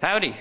Howdy.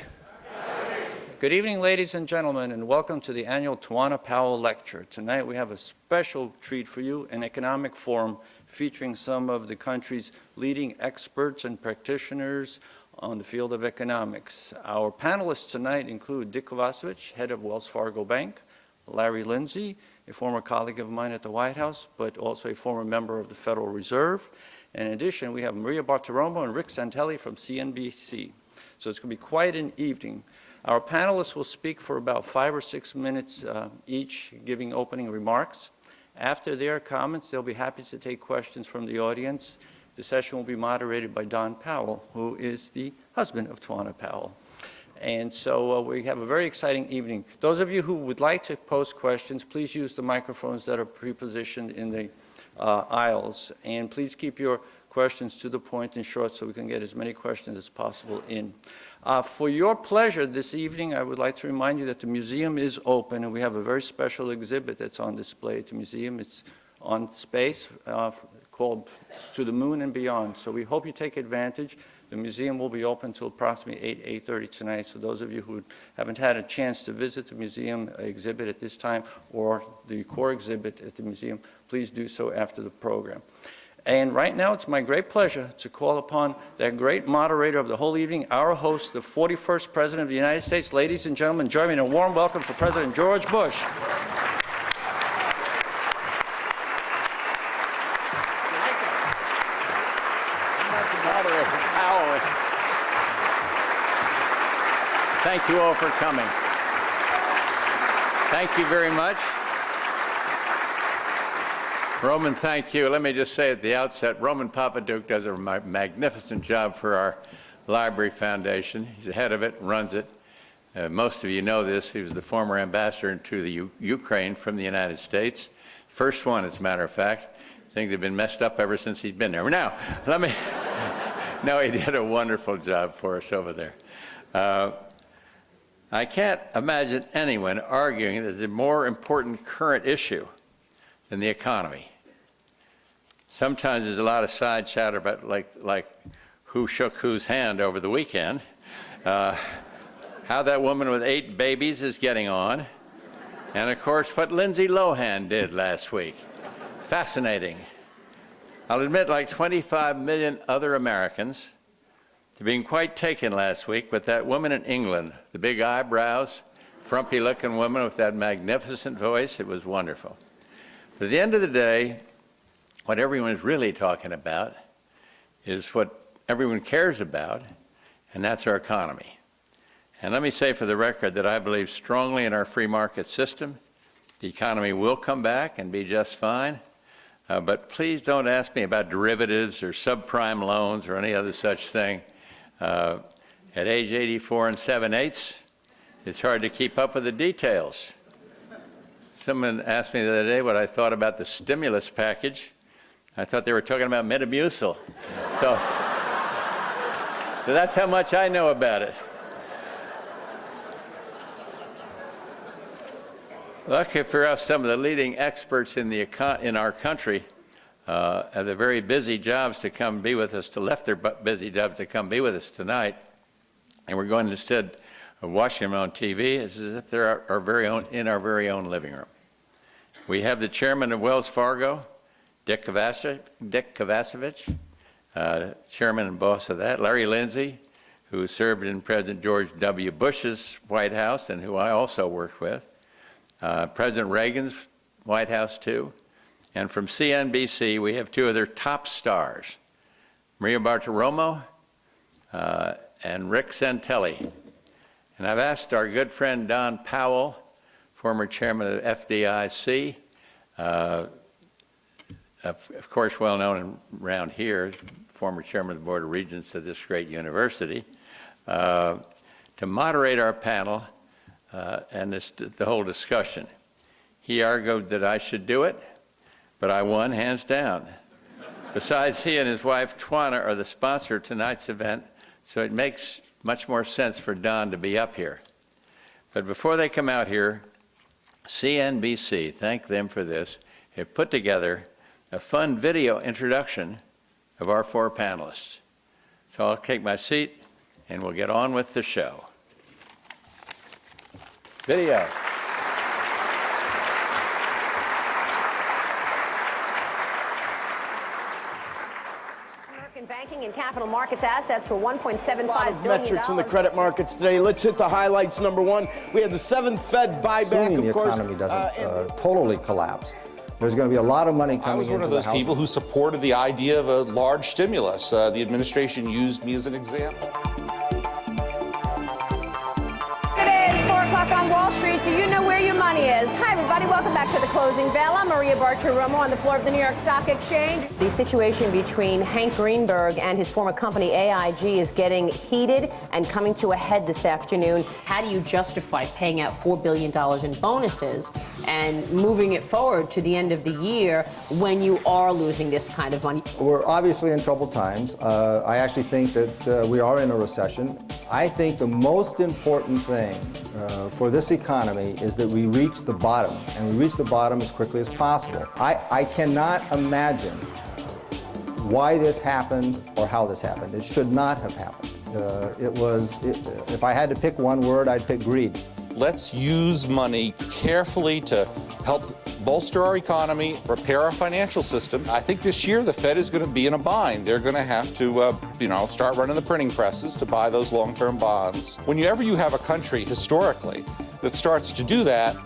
Good evening, ladies and gentlemen, and welcome to the annual Tawana Powell Lecture. Tonight we have a special treat for you, an economic forum featuring some of the country's leading experts and practitioners on the field of economics. Our panelists tonight include Dick Kovacevic, head of Wells Fargo Bank, Larry Lindsey, a former colleague of mine at the White House, but also a former member of the Federal Reserve. In addition, we have Maria Bartiromo and Rick Santelli from CNBC. So it's going to be quite an evening. Our panelists will speak for about 5 or 6 minutes each, giving opening remarks. After their comments, they'll be happy to take questions from the audience. The session will be moderated by Don Powell, who is the husband of Tawana Powell. And so we have a very exciting evening. Those of you who would like to pose questions, please use the microphones that are pre-positioned in the aisles. And please keep your questions to the point and short so we can get as many questions as possible in. For your pleasure this evening, I would like to remind you that the museum is open and we have a very special exhibit that's on display at the museum. It's on space called To the Moon and Beyond. So we hope you take advantage. The museum will be open until approximately 8:30 tonight. So those of you who haven't had a chance to visit the museum exhibit at this time or the core exhibit at the museum, please do so after the program. And right now, it's my great pleasure to call upon that great moderator of the whole evening, our host, the 41st President of the United States. Ladies and gentlemen, join me in a warm welcome for President George Bush. Thank you all for coming. Thank you very much. Roman, thank you. Let me just say at the outset, Roman Papaduke does a magnificent job for our Library Foundation. He's the head of it, runs it. Most of you know this. He was the former ambassador to the Ukraine from the United States. First one, as a matter of fact. Things have been messed up ever since he's been there. Now, no, he did a wonderful job for us over there. I can't imagine anyone arguing that there's a more important current issue than the economy. Sometimes there's a lot of side chatter about like who shook whose hand over the weekend, how that woman with 8 babies is getting on, and of course what Lindsay Lohan did last week. Fascinating. I'll admit, like 25 million other Americans, to being quite taken last week with that woman in England, the big eyebrows, frumpy-looking woman with that magnificent voice. It was wonderful. But at the end of the day, what everyone is really talking about is what everyone cares about, and that's our economy. And let me say for the record that I believe strongly in our free market system. The economy will come back and be just fine. But please don't ask me about derivatives or subprime loans or any other such thing. At age 84 and 7/8, it's hard to keep up with the details. Someone asked me the other day what I thought about the stimulus package. I thought they were talking about Metamucil. So that's how much I know about it. Lucky for us, some of the leading experts in our country have the very busy jobs to come be with us, left their busy jobs to come be with us tonight. And we're going instead of watching them on TV as if they're in our very own living room. We have the chairman of Wells Fargo, Dick Kovacevic, chairman and boss of that, Larry Lindsey, who served in President George W. Bush's White House and who I also worked with, President Reagan's White House too, and from CNBC we have 2 of their top stars, Maria Bartiromo and Rick Santelli. And I've asked our good friend Don Powell, former chairman of the FDIC, of course well known around here, former chairman of the Board of Regents of this great university, to moderate our panel and the whole discussion. He argued that I should do it, but I won hands down. Besides, he and his wife Tawana are the sponsor of tonight's event, so it makes much more sense for Don to be up here. But before they come out here, CNBC, thank them for this, have put together a fun video introduction of our 4 panelists. So I'll take my seat and we'll get on with the show. Video. American banking and capital markets assets were $1.75 A lot of billion. metrics in the credit markets today. Let's hit the highlights. Number one, we had the seventh Fed buyback, Assuming the of course. economy doesn't totally collapse, there's going to be a lot of money coming I was one into of the those house. people who supported the idea of a large stimulus. The administration used me as an example. It is 4 o'clock on Wall Street. Do you know where your money is? Hi, everybody. Welcome back to the closing bell. I'm Maria Bartiromo on the floor of the New York Stock Exchange. The situation between Hank Greenberg and his former company AIG is getting heated and coming to a head this afternoon. How do you justify paying out $4 billion in bonuses and moving it forward to the end of the year when you are losing this kind of money? We're obviously in troubled times. I actually think that we are in a recession. I think the most important thing for this economy is that we reach the bottom, and we reach the bottom as quickly as possible. I cannot imagine why this happened or how this happened. It should not have happened. If I had to pick one word, I'd pick greed. Let's use money carefully to help bolster our economy, repair our financial system. I think this year the Fed is going to be in a bind. They're going to have to, start running the printing presses to buy those long-term bonds. Whenever you have a country historically that starts to do that,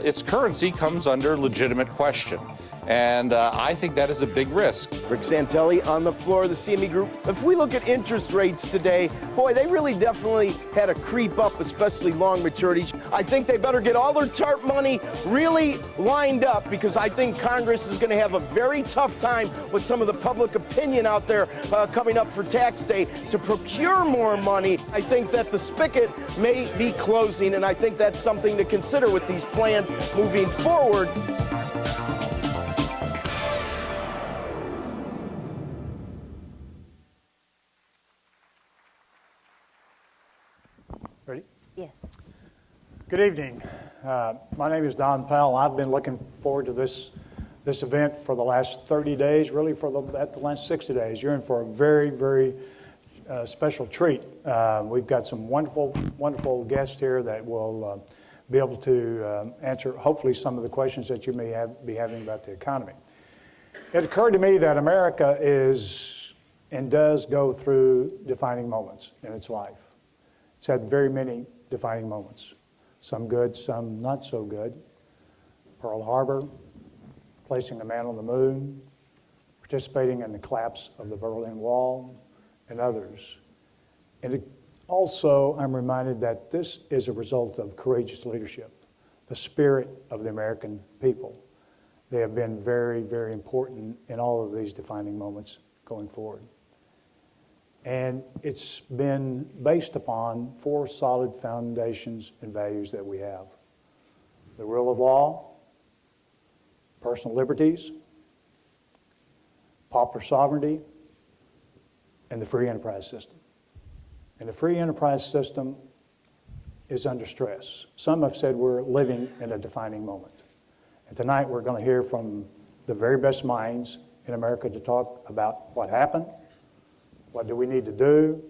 its currency comes under legitimate question. And I think that is a big risk. Rick Santelli on the floor of the CME Group. If we look at interest rates today, boy, they really definitely had a creep up, especially long maturities. I think they better get all their TARP money really lined up, because I think Congress is going to have a very tough time with some of the public opinion out there coming up for tax day to procure more money. I think that the spigot may be closing, and I think that's something to consider with these plans moving forward. Ready? Yes. Good evening. My name is Don Powell. I've been looking forward to this event for the last 30 days, really at the last 60 days. You're in for a very, very special treat. We've got some wonderful, wonderful guests here that will be able to answer, hopefully, some of the questions that you may be having about the economy. It occurred to me that America is and does go through defining moments in its life. It's had very many defining moments, some good, some not so good. Pearl Harbor, placing a man on the moon, participating in the collapse of the Berlin Wall, and others. And also, I'm reminded that this is a result of courageous leadership, the spirit of the American people. They have been very, very important in all of these defining moments going forward. And it's been based upon 4 solid foundations and values that we have: the rule of law, personal liberties, pauper sovereignty, and the free enterprise system. And the free enterprise system is under stress. Some have said we're living in a defining moment. And tonight we're going to hear from the very best minds in America to talk about what happened, what do we need to do,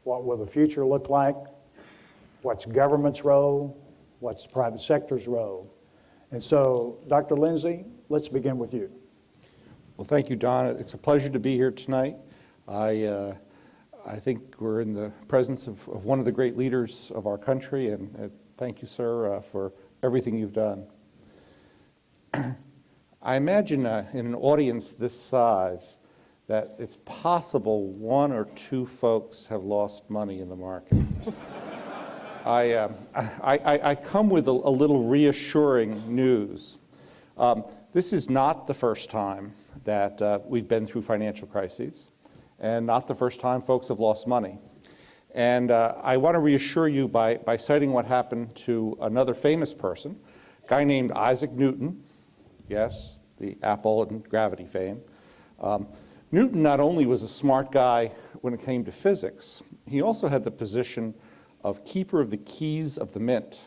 what will the future look like, what's government's role, what's the private sector's role. And so, Dr. Lindsay, let's begin with you. Well, thank you, Don. It's a pleasure to be here tonight. I think we're in the presence of one of the great leaders of our country, and thank you, sir, for everything you've done. I imagine in an audience this size that it's possible 1 or 2 folks have lost money in the market. I come with a little reassuring news. This is not the first time that we've been through financial crises, and not the first time folks have lost money. And I want to reassure you by citing what happened to another famous person, a guy named Isaac Newton. Yes, the Apple and gravity fame. Newton not only was a smart guy when it came to physics, he also had the position of keeper of the keys of the mint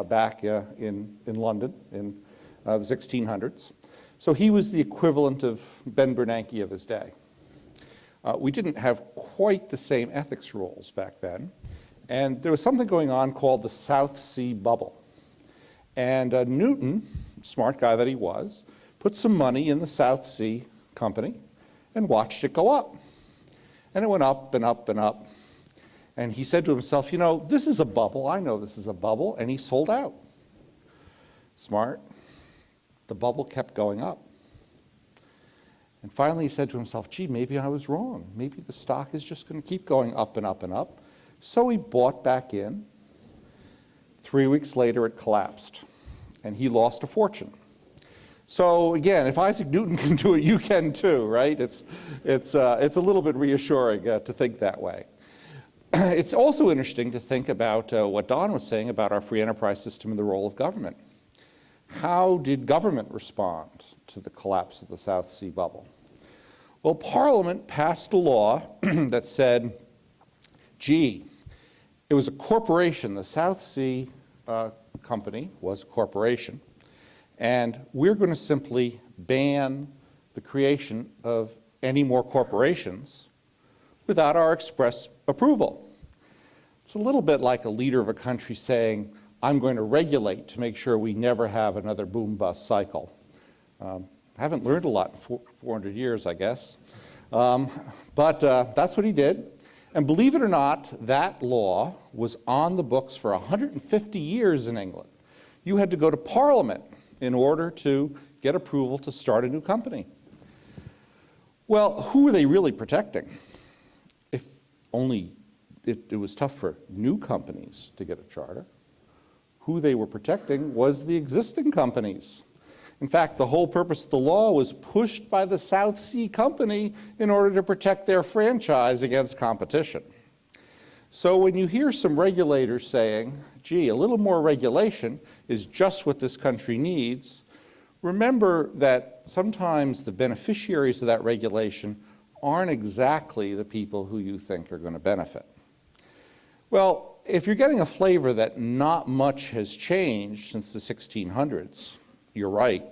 back in London in the 1600s. So he was the equivalent of Ben Bernanke of his day. We didn't have quite the same ethics rules back then. And there was something going on called the South Sea Bubble. And Newton, smart guy that he was, put some money in the South Sea Company and watched it go up. And it went up and up and up. And he said to himself, you know, this is a bubble. I know this is a bubble. And he sold out. Smart. The bubble kept going up. And finally he said to himself, gee, maybe I was wrong. Maybe the stock is just going to keep going up and up and up. So he bought back in. 3 weeks later, it collapsed. And he lost a fortune. So again, if Isaac Newton can do it, you can too, right? It's a little bit reassuring to think that way. It's also interesting to think about what Don was saying about our free enterprise system and the role of government. How did government respond to the collapse of the South Sea Bubble? Well, Parliament passed a law that said, gee, it was a corporation. The South Sea Company was a corporation, and we're going to simply ban the creation of any more corporations without our express approval. It's a little bit like a leader of a country saying, I'm going to regulate to make sure we never have another boom-bust cycle. I haven't learned a lot in 400 years, I guess. But that's what he did. And believe it or not, that law was on the books for 150 years in England. You had to go to Parliament in order to get approval to start a new company. Well, who were they really protecting? If only it was tough for new companies to get a charter. Who they were protecting was the existing companies. In fact, the whole purpose of the law was pushed by the South Sea Company in order to protect their franchise against competition. So when you hear some regulators saying, gee, a little more regulation is just what this country needs, remember that sometimes the beneficiaries of that regulation aren't exactly the people who you think are going to benefit. Well, if you're getting a flavor that not much has changed since the 1600s, you're right.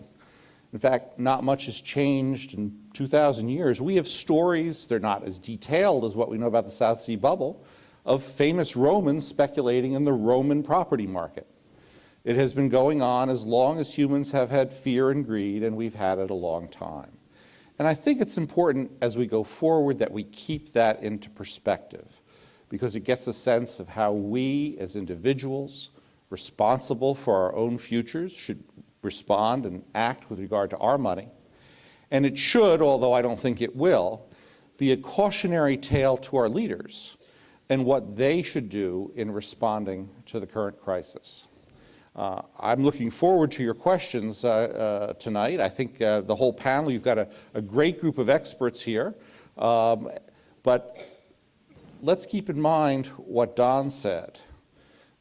In fact, not much has changed in 2,000 years. We have stories, they're not as detailed as what we know about the South Sea Bubble, of famous Romans speculating in the Roman property market. It has been going on as long as humans have had fear and greed, and we've had it a long time. And I think it's important as we go forward that we keep that into perspective, because it gets a sense of how we as individuals responsible for our own futures should respond and act with regard to our money. And it should, although I don't think it will, be a cautionary tale to our leaders and what they should do in responding to the current crisis. I'm looking forward to your questions tonight. I think the whole panel, you've got a great group of experts here. But let's keep in mind what Don said,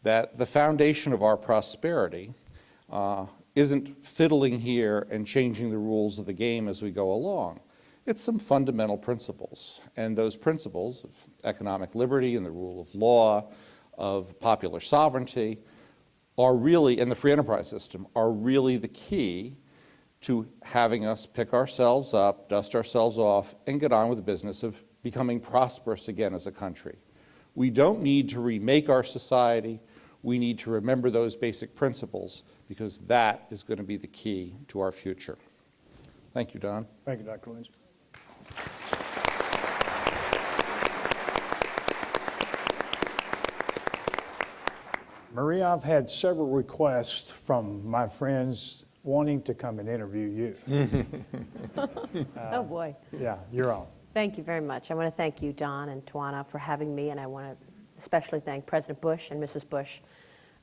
that the foundation of our prosperity isn't fiddling here and changing the rules of the game as we go along. It's some fundamental principles. And those principles of economic liberty and the rule of law, of popular sovereignty, are really, and the free enterprise system, are really the key to having us pick ourselves up, dust ourselves off, and get on with the business of becoming prosperous again as a country. We don't need to remake our society. We need to remember those basic principles, because that is going to be the key to our future. Thank you, Don. Thank you, Dr. Lindsay. Maria, I've had several requests from my friends wanting to come and interview you. Oh, boy. Yeah, you're on. Thank you very much. I want to thank you, Don and Tawana, for having me, and I want to especially thank President Bush and Mrs. Bush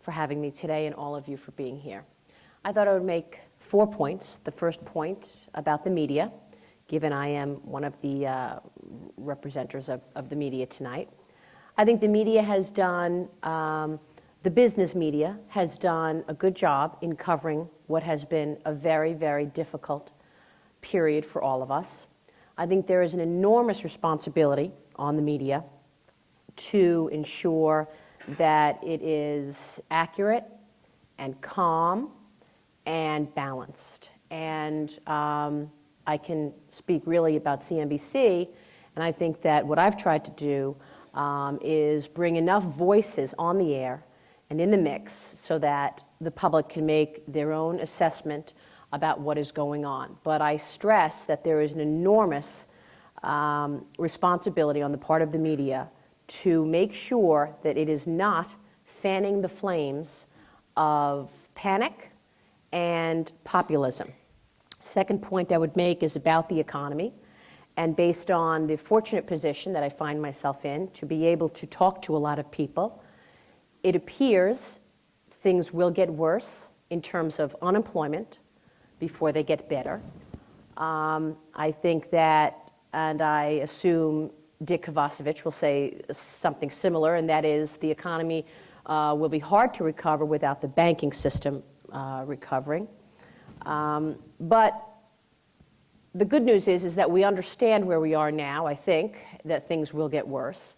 for having me today, and all of you for being here. I thought I would make 4 points. The first point about the media, given I am one of the representatives of the media tonight. I think the media has done, the business media has done a good job in covering what has been a very, very difficult period for all of us. I think there is an enormous responsibility on the media to ensure that it is accurate and calm and balanced. And I can speak really about CNBC And I think that what I've tried to do is bring enough voices on the air and in the mix so that the public can make their own assessment about what is going on. But I stress that there is an enormous responsibility on the part of the media to make sure that it is not fanning the flames of panic and populism. Second point I would make is about the economy. And based on the fortunate position that I find myself in, to be able to talk to a lot of people, it appears things will get worse in terms of unemployment before they get better. I think that, and I assume Dick Kovacevic will say something similar, and that is the economy will be hard to recover without the banking system recovering. But the good news is that we understand where we are now. I think that things will get worse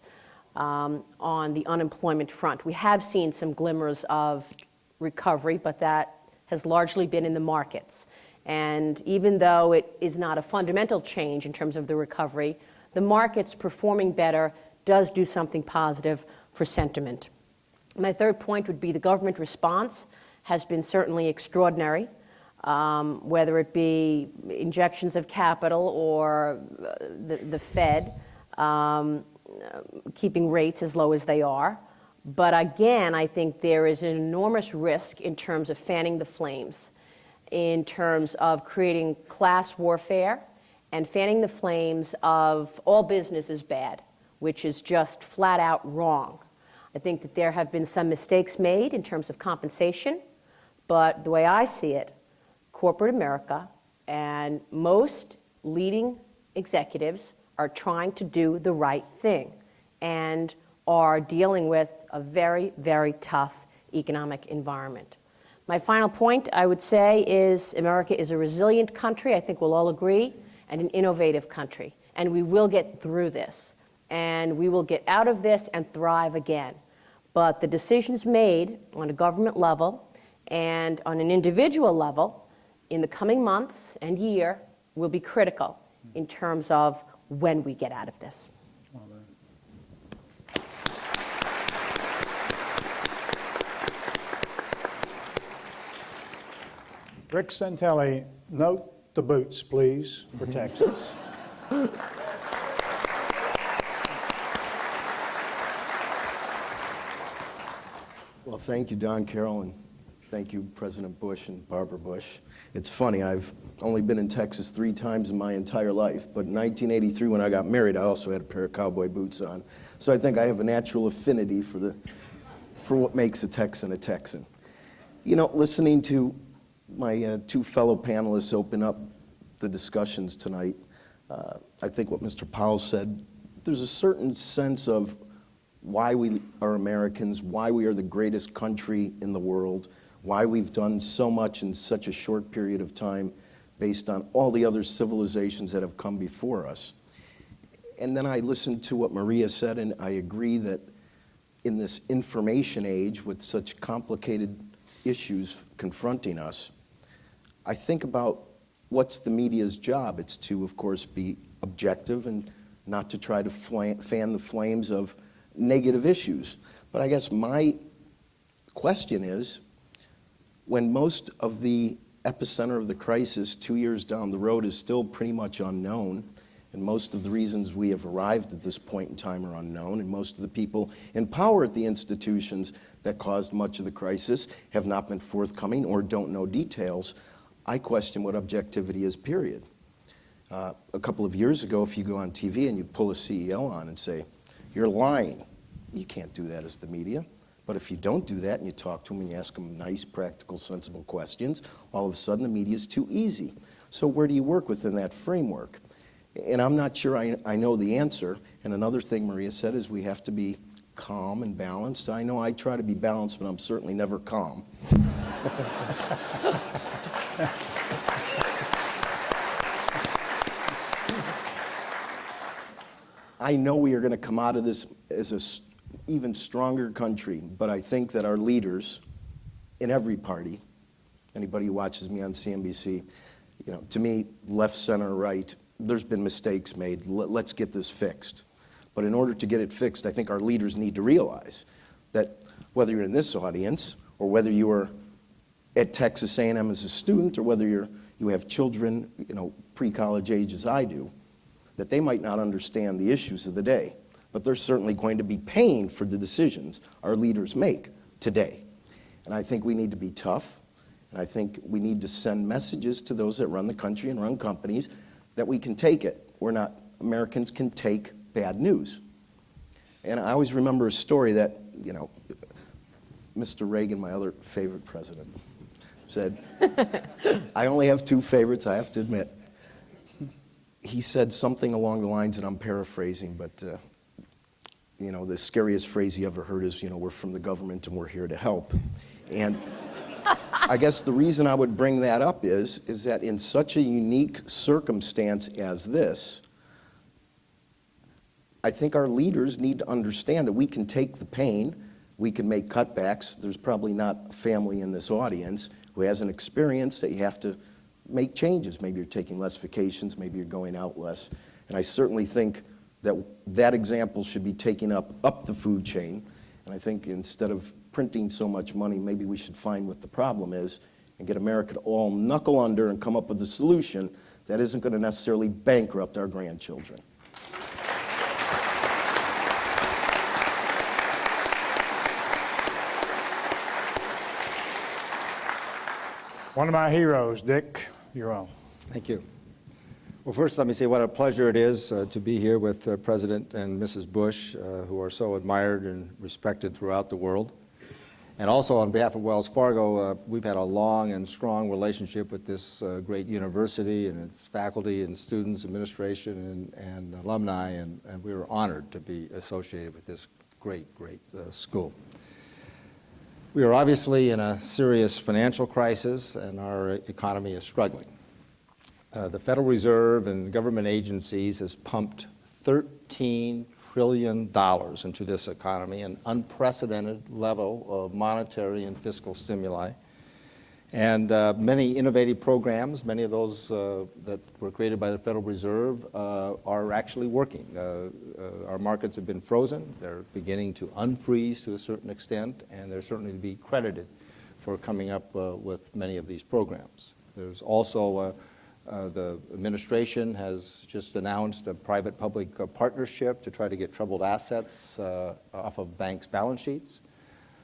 on the unemployment front. We have seen some glimmers of recovery, but that has largely been in the markets. And even though it is not a fundamental change in terms of the recovery, the markets performing better does do something positive for sentiment. My third point would be the government response has been certainly extraordinary. Whether it be injections of capital or the Fed keeping rates as low as they are. But again, I think there is an enormous risk in terms of fanning the flames, in terms of creating class warfare and fanning the flames of all business is bad, which is just flat out wrong. I think that there have been some mistakes made in terms of compensation, but the way I see it, corporate America and most leading executives are trying to do the right thing and are dealing with a very, very tough economic environment. My final point, I would say, is America is a resilient country, I think we'll all agree, and an innovative country. And we will get through this. And we will get out of this and thrive again. But the decisions made on a government level and on an individual level in the coming months and year will be critical in terms of when we get out of this. Rick Santelli, note the boots, please, for Texas. Well, thank you, Don Carroll, and thank you, President Bush and Barbara Bush. It's funny, I've only been in Texas 3 times in my entire life, but in 1983 when I got married, I also had a pair of cowboy boots on. So I think I have a natural affinity for what makes a Texan a Texan. You know, listening to my 2 fellow panelists open up the discussions tonight, I think what Mr. Powell said, there's a certain sense of why we are Americans, why we are the greatest country in the world, why we've done so much in such a short period of time based on all the other civilizations that have come before us. And then I listened to what Maria said, and I agree that in this information age with such complicated issues confronting us, I think about what's the media's job. It's to, of course, be objective and not to try to fan the flames of negative issues. But I guess my question is, when most of the epicenter of the crisis 2 years down the road is still pretty much unknown, and most of the reasons we have arrived at this point in time are unknown, and most of the people in power at the institutions that caused much of the crisis have not been forthcoming or don't know details, I question what objectivity is, period. A couple of years ago, if you go on TV and you pull a CEO on and say, "You're lying," you can't do that as the media. But if you don't do that and you talk to them and you ask them nice, practical, sensible questions, all of a sudden the media is too easy. So where do you work within that framework? And I'm not sure I know the answer. And another thing Maria said is we have to be calm and balanced. I know I try to be balanced, but I'm certainly never calm. I know we are going to come out of this as an even stronger country, but I think that our leaders in every party, anybody who watches me on CNBC, you know, to me, left, center, right, there's been mistakes made. Let's get this fixed. But in order to get it fixed, I think our leaders need to realize that whether you're in this audience or whether you are at Texas A&M as a student or whether you have children, pre-college age as I do, that they might not understand the issues of the day. But they're certainly going to be paying for the decisions our leaders make today. And I think we need to be tough. And I think we need to send messages to those that run the country and run companies that we can take it. Americans can take bad news. And I always remember a story that, Mr. Reagan, my other favorite president, said, I only have two favorites, I have to admit. He said something along the lines, and I'm paraphrasing, but, the scariest phrase he ever heard is, we're from the government and we're here to help. And I guess the reason I would bring that up is that in such a unique circumstance as this, I think our leaders need to understand that we can take the pain, we can make cutbacks. There's probably not a family in this audience who hasn't experienced that you have to make changes. Maybe you're taking less vacations, maybe you're going out less. And I certainly think that example should be taken up the food chain. And I think instead of printing so much money, maybe we should find what the problem is and get America to all knuckle under and come up with a solution that isn't going to necessarily bankrupt our grandchildren. One of my heroes, Dick, you're on. Thank you. Well, first, let me say what a pleasure it is to be here with President and Mrs. Bush, who are so admired and respected throughout the world. And also, on behalf of Wells Fargo, we've had a long and strong relationship with this great university and its faculty and students, administration, and alumni, and we were honored to be associated with this great school. We are obviously in a serious financial crisis, and our economy is struggling. The Federal Reserve and government agencies has pumped $13 trillion into this economy, an unprecedented level of monetary and fiscal stimuli. And many innovative programs, many of those that were created by the Federal Reserve are actually working. Our markets have been frozen. They're beginning to unfreeze to a certain extent, and they're certainly to be credited for coming up with many of these programs. There's also the administration has just announced a private-public partnership to try to get troubled assets off of banks' balance sheets.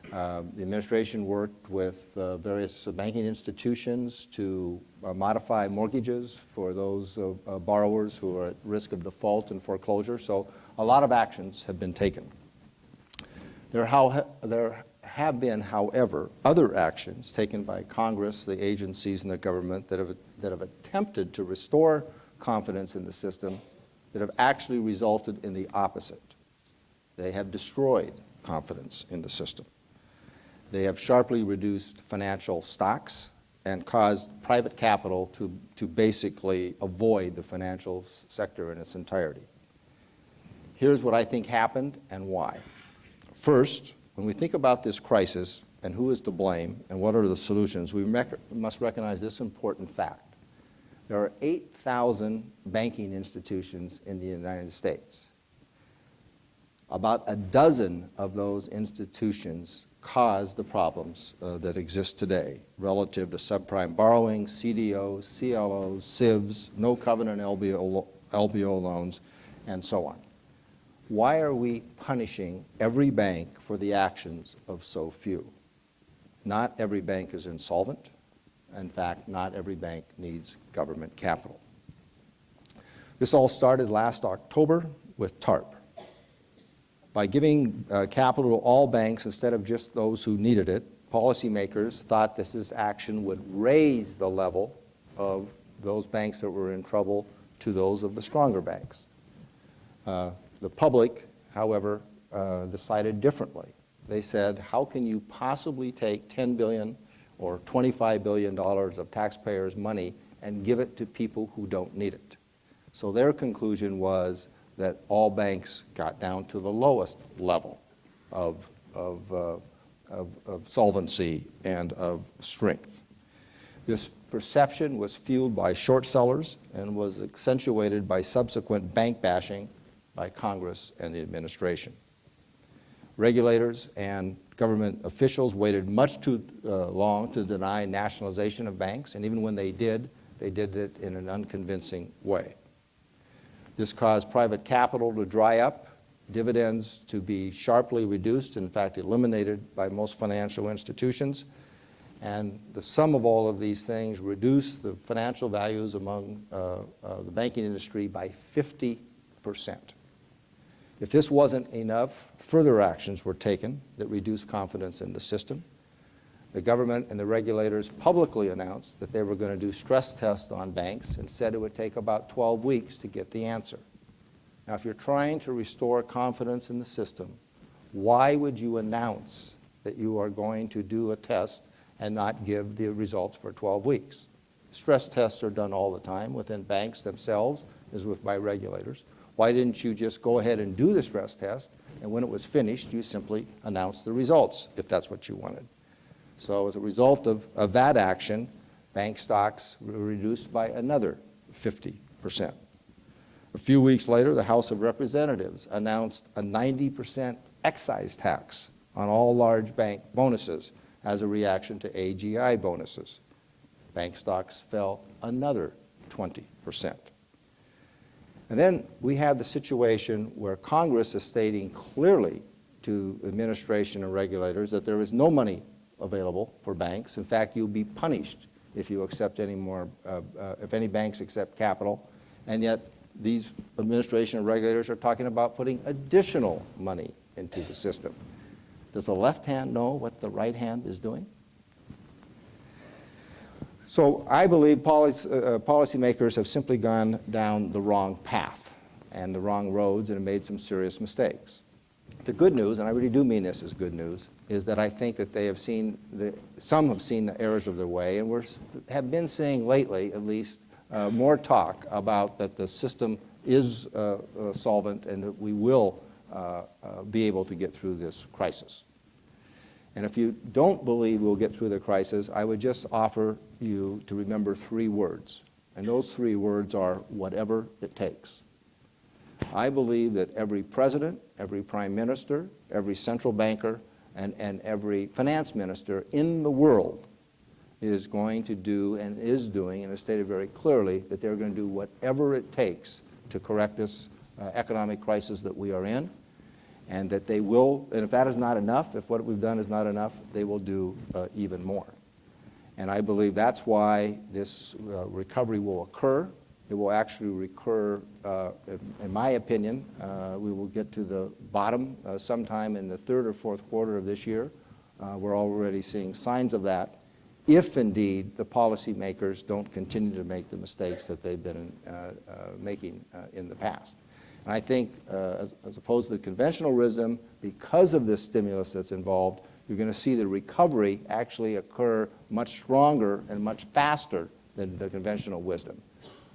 The administration worked with various banking institutions to modify mortgages for those borrowers who are at risk of default and foreclosure. So a lot of actions have been taken. There have been, however, other actions taken by Congress, the agencies, and the government that have attempted to restore confidence in the system that have actually resulted in the opposite. They have destroyed confidence in the system. They have sharply reduced financial stocks and caused private capital to basically avoid the financial sector in its entirety. Here's what I think happened and why. First, when we think about this crisis and who is to blame and what are the solutions, we must recognize this important fact. There are 8,000 banking institutions in the United States. About a dozen of those institutions cause the problems that exist today relative to subprime borrowing, CDOs, CLOs, SIVs, no covenant LBO loans, and so on. Why are we punishing every bank for the actions of so few? Not every bank is insolvent. In fact, not every bank needs government capital. This all started last October with TARP. By giving capital to all banks instead of just those who needed it, policymakers thought this action would raise the level of those banks that were in trouble to those of the stronger banks. The public, however, decided differently. They said, how can you possibly take $10 billion or $25 billion of taxpayers' money and give it to people who don't need it? So their conclusion was that all banks got down to the lowest level of solvency and of strength. This perception was fueled by short sellers and was accentuated by subsequent bank bashing by Congress and the administration. Regulators and government officials waited much too long to deny nationalization of banks, and even when they did it in an unconvincing way. This caused private capital to dry up, dividends to be sharply reduced, in fact eliminated by most financial institutions, and the sum of all of these things reduced the financial values among the banking industry by 50%. If this wasn't enough, further actions were taken that reduced confidence in the system. The government and the regulators publicly announced that they were going to do stress tests on banks and said it would take about 12 weeks to get the answer. Now, if you're trying to restore confidence in the system, why would you announce that you are going to do a test and not give the results for 12 weeks? Stress tests are done all the time within banks themselves, as with by regulators. Why didn't you just go ahead and do the stress test, and when it was finished, you simply announced the results, if that's what you wanted? So as a result of that action, bank stocks were reduced by another 50%. A few weeks later, the House of Representatives announced a 90% excise tax on all large bank bonuses as a reaction to AGI bonuses. Bank stocks fell another 20%. And then we have the situation where Congress is stating clearly to administration and regulators that there is no money available for banks. In fact, you'll be punished if you accept any more, if any banks accept capital. And yet these administration and regulators are talking about putting additional money into the system. Does the left hand know what the right hand is doing? So I believe policymakers have simply gone down the wrong path and the wrong roads and have made some serious mistakes. The good news, and I really do mean this as good news, is that I think that they have seen, some have seen the errors of their way, and have been seeing lately, at least, more talk about that the system is solvent and that we will be able to get through this crisis. And if you don't believe we'll get through the crisis, I would just offer you to remember 3 words. And those 3 words are whatever it takes. I believe that every president, every prime minister, every central banker, and every finance minister in the world is going to do and is doing, and has stated very clearly, that they're going to do whatever it takes to correct this economic crisis that we are in. And that they will, and if that is not enough, if what we've done is not enough, they will do even more. And I believe that's why this recovery will occur. It will actually recur, in my opinion, we will get to the bottom sometime in the 3rd or 4th quarter of this year. We're already seeing signs of that, if indeed the policymakers don't continue to make the mistakes that they've been making in the past. And I think, as opposed to the conventional wisdom, because of this stimulus that's involved, you're going to see the recovery actually occur much stronger and much faster than the conventional wisdom.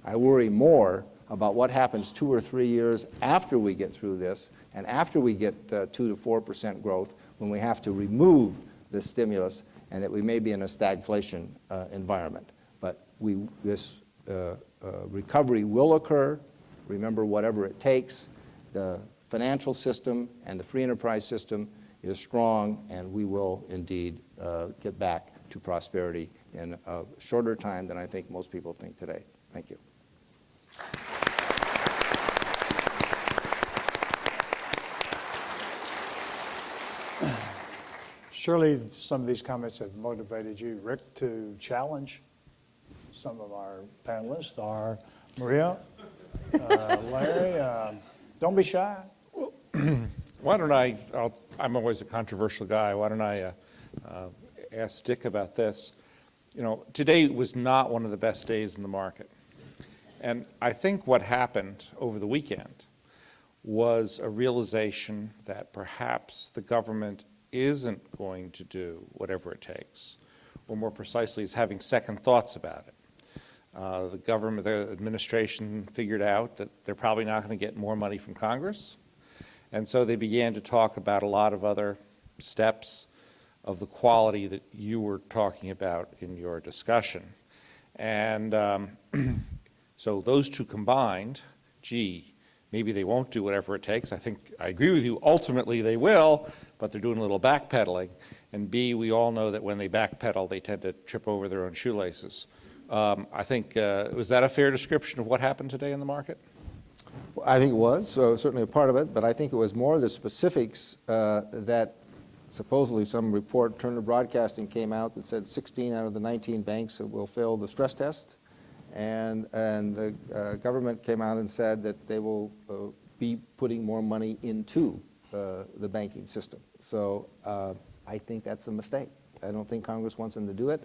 I worry more about what happens 2 or 3 years after we get through this, and after we get 2 to 4% growth, when we have to remove the stimulus, and that we may be in a stagflation environment. But this recovery will occur. Remember, whatever it takes. The financial system and the free enterprise system is strong, and we will indeed get back to prosperity in a shorter time than I think most people think today. Thank you. Surely some of these comments have motivated you, Rick, to challenge some of our panelists, our Maria, Larry. Don't be shy. Why don't I'm always a controversial guy. Why don't I ask Dick about this? You know, today was not one of the best days in the market. And I think what happened over the weekend was a realization that perhaps the government isn't going to do whatever it takes, or more precisely is having second thoughts about it. The government, the administration figured out that they're probably not going to get more money from Congress, and so they began to talk about a lot of other steps of the quality that you were talking about in your discussion. And so those two combined, gee, maybe they won't do whatever it takes. I agree with you, ultimately they will, but they're doing a little backpedaling. And B, we all know that when they backpedal, they tend to trip over their own shoelaces. I think, was that a fair description of what happened today in the market? I think it was, so certainly a part of it, but I think it was more the specifics that supposedly some report, Turner Broadcasting came out that said 16 out of the 19 banks will fail the stress test, and the government came out and said that they will be putting more money into the banking system. So I think that's a mistake. I don't think Congress wants them to do it,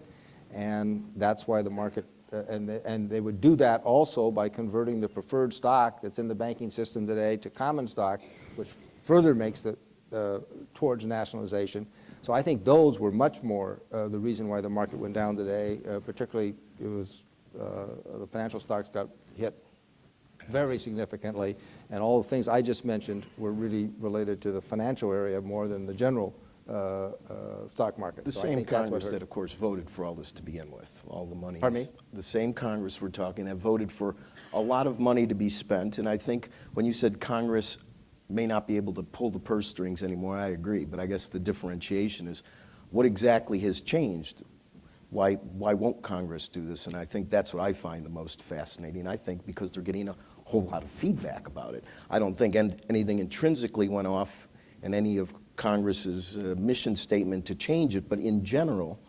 and that's why the market and they would do that also by converting the preferred stock that's in the banking system today to common stock, which further makes it towards nationalization. So I think those were much more the reason why the market went down today. Particularly, it was the financial stocks got hit very significantly, and all the things I just mentioned were really related to the financial area more than the general stock market. The So I same think that's what Congress hurt. that, of course, voted for all this to begin with, all the money. Pardon me? The same Congress we're talking that voted for a lot of money to be spent, and I think when you said Congress may not be able to pull the purse strings anymore, I agree, but I guess the differentiation is what exactly has changed? Why won't Congress do this? And I think that's what I find the most fascinating. I think because they're getting a whole lot of feedback about it. I don't think anything intrinsically went off in any of Congress's mission statement to change it, but in general,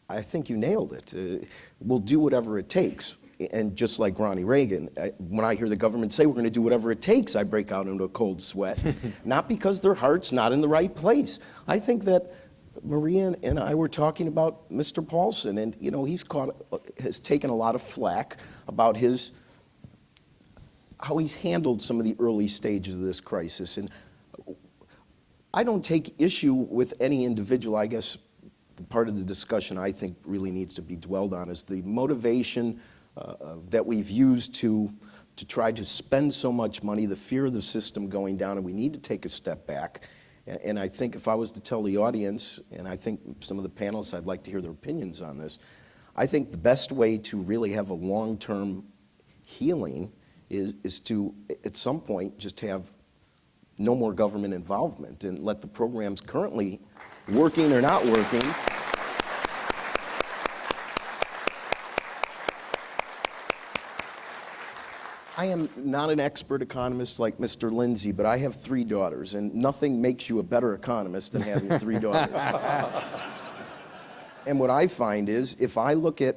I think you nailed it. We'll do whatever it takes. And just like Ronnie Reagan, when I hear the government say we're going to do whatever it takes, I break out into a cold sweat. Not because their heart's not in the right place. I think that Maria and I were talking about Mr. Paulson, and has taken a lot of flack about how he's handled some of the early stages of this crisis. And I don't take issue with any individual. I guess the part of the discussion I think really needs to be dwelled on is the motivation that we've used to try to spend so much money, the fear of the system going down, and we need to take a step back. And I think if I was to tell the audience, and I think some of the panelists, I'd like to hear their opinions on this, I think the best way to really have a long-term healing is to, at some point, just have no more government involvement and let the programs currently working or not working I am not an expert economist like Mr. Lindsay, but I have 3 daughters, and nothing makes you a better economist than having 3 daughters. And what I find is, if I look at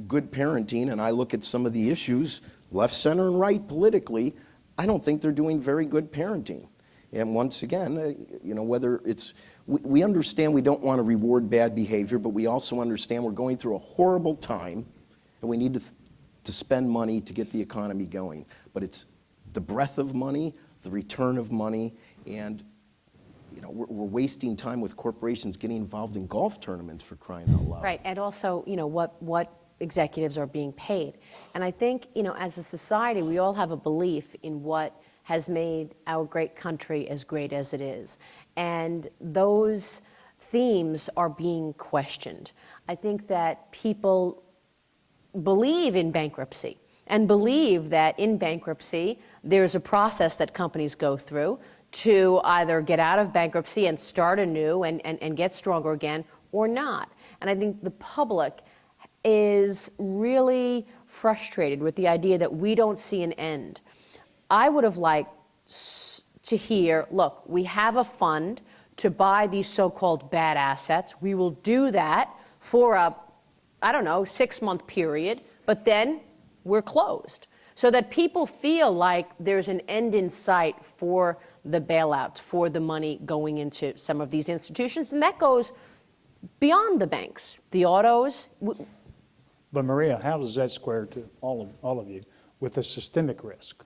good parenting and I look at some of the issues, left, center, and right politically, I don't think they're doing very good parenting. And once again, whether it's, we understand we don't want to reward bad behavior, but we also understand we're going through a horrible time, and we need to spend money to get the economy going. But it's the breadth of money, the return of money, and we're wasting time with corporations getting involved in golf tournaments, for crying out loud. Right, and also, what executives are being paid. And I think, as a society, we all have a belief in what has made our great country as great as it is. And those themes are being questioned. I think that people believe in bankruptcy and believe that in bankruptcy there's a process that companies go through to either get out of bankruptcy and start anew and get stronger again or not. And I think the public is really frustrated with the idea that we don't see an end. I would have liked to hear, look, we have a fund to buy these so-called bad assets. We will do that for a 6-month period, but then we're closed. So that people feel like there's an end in sight for the bailouts, for the money going into some of these institutions, and that goes beyond the banks, the autos. But Maria, how does that square to all of you with the systemic risk?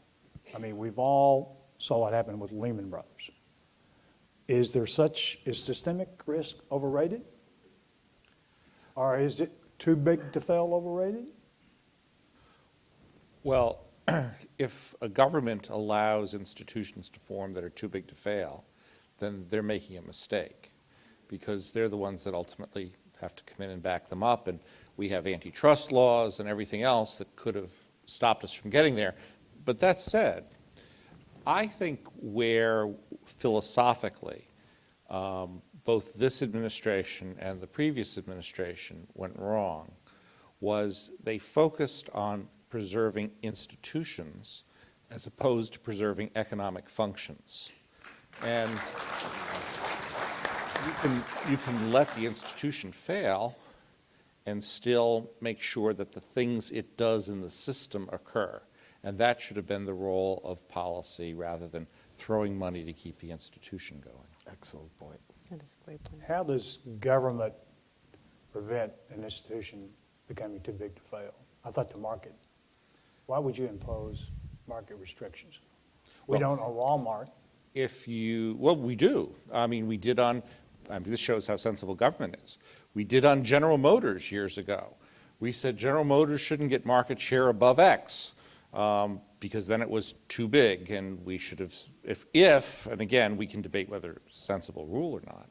I mean, we've all saw what happened with Lehman Brothers. Is systemic risk overrated? Or is it too big to fail overrated? Well, if a government allows institutions to form that are too big to fail, then they're making a mistake, because they're the ones that ultimately have to come in and back them up. And we have antitrust laws and everything else that could have stopped us from getting there. But that said, I think where philosophically both this administration and the previous administration went wrong was they focused on preserving institutions as opposed to preserving economic functions. And you can let the institution fail and still make sure that the things it does in the system occur. And that should have been the role of policy rather than throwing money to keep the institution going. Excellent point. That is a great point. How does government prevent an institution becoming too big to fail? I thought the market. Why would you impose market restrictions? We Well- don't on Walmart. Well, we do. I mean, we did on, this shows how sensible government is. We did on General Motors years ago. We said General Motors shouldn't get market share above X because then it was too big, and we should have, and again, we can debate whether it's a sensible rule or not,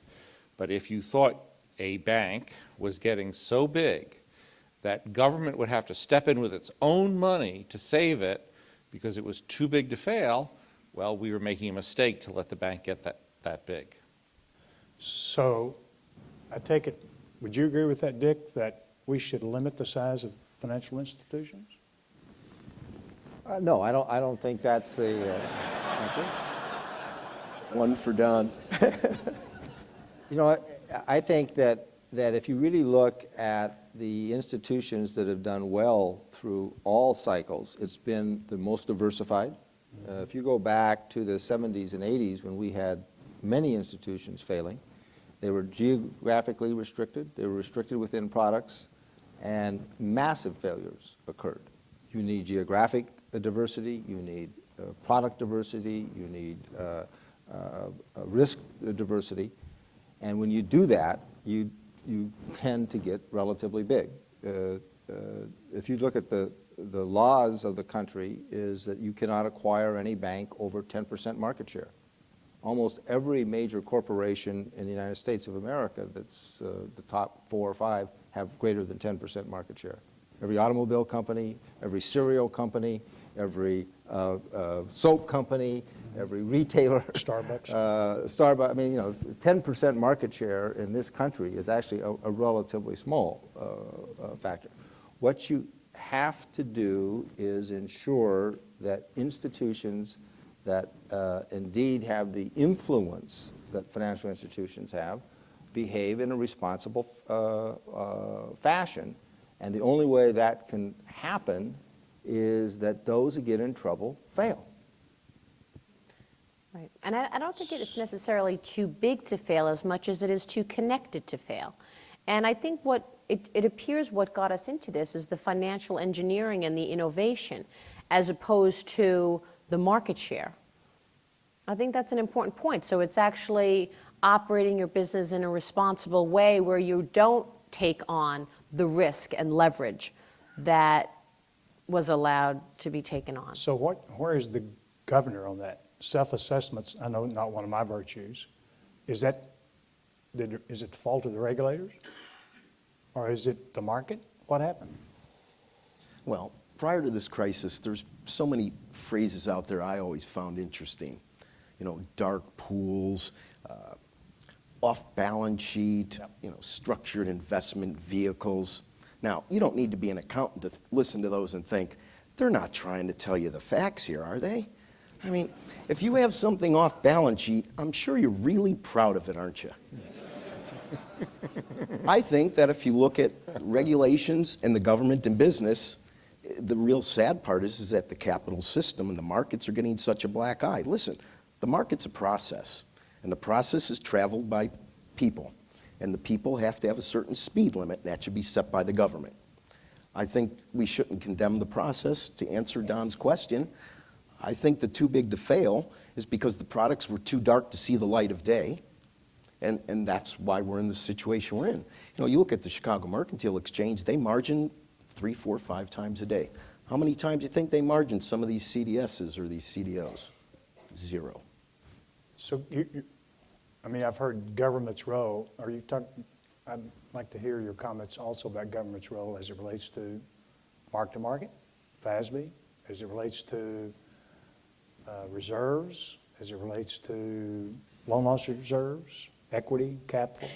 but if you thought a bank was getting so big that government would have to step in with its own money to save it because it was too big to fail, well, we were making a mistake to let the bank get that big. So I take it, would you agree with that, Dick, that we should limit the size of financial institutions? No, I don't think that's the answer. One for Don. You know, I think that if you really look at the institutions that have done well through all cycles, it's been the most diversified. If you go back to the 70s and 80s when we had many institutions failing, they were geographically restricted, they were restricted within products, and massive failures occurred. You need geographic diversity, you need product diversity, you need risk diversity, and when you do that, you tend to get relatively big. If you look at the laws of the country is that you cannot acquire any bank over 10% market share. Almost every major corporation in the United States of America that's the top 4 or 5 have greater than 10% market share. Every automobile company, every cereal company, every soap company, every retailer. Starbucks. Starbucks, I mean, 10% market share in this country is actually a relatively small factor. What you have to do is ensure that institutions that indeed have the influence that financial institutions have behave in a responsible fashion. And the only way that can happen is that those who get in trouble fail. Right. And I don't think it's necessarily too big to fail as much as it is too connected to fail. And I think what it appears what got us into this is the financial engineering and the innovation as opposed to the market share. I think that's an important point. So it's actually operating your business in a responsible way where you don't take on the risk and leverage that was allowed to be taken on. So where is the governor on that? Self-assessments, I know not one of my virtues. Is it the fault of the regulators? Or is it the market? What happened? Well, prior to this crisis, there's so many phrases out there I always found interesting. Dark pools, off-balance sheet, structured investment vehicles. Now, you don't need to be an accountant to listen to those and think, they're not trying to tell you the facts here, are they? I mean, if you have something off balance sheet, I'm sure you're really proud of it, aren't you? I think that if you look at regulations and the government and business, the real sad part is that the capital system and the markets are getting such a black eye. Listen, the market's a process, and the process is traveled by people, and the people have to have a certain speed limit, and that should be set by the government. I think we shouldn't condemn the process. To answer Don's question, I think the too big to fail is because the products were too dark to see the light of day, and that's why we're in the situation we're in. You look at the Chicago Mercantile Exchange, they margin 3, 4, 5 times a day. How many times do you think they margin some of these CDSs or these CDOs? 0. So, I've heard government's role. I'd like to hear your comments also about government's role as it relates to mark-to-market, FASB, as it relates to reserves, as it relates to loan loss reserves, equity, capital.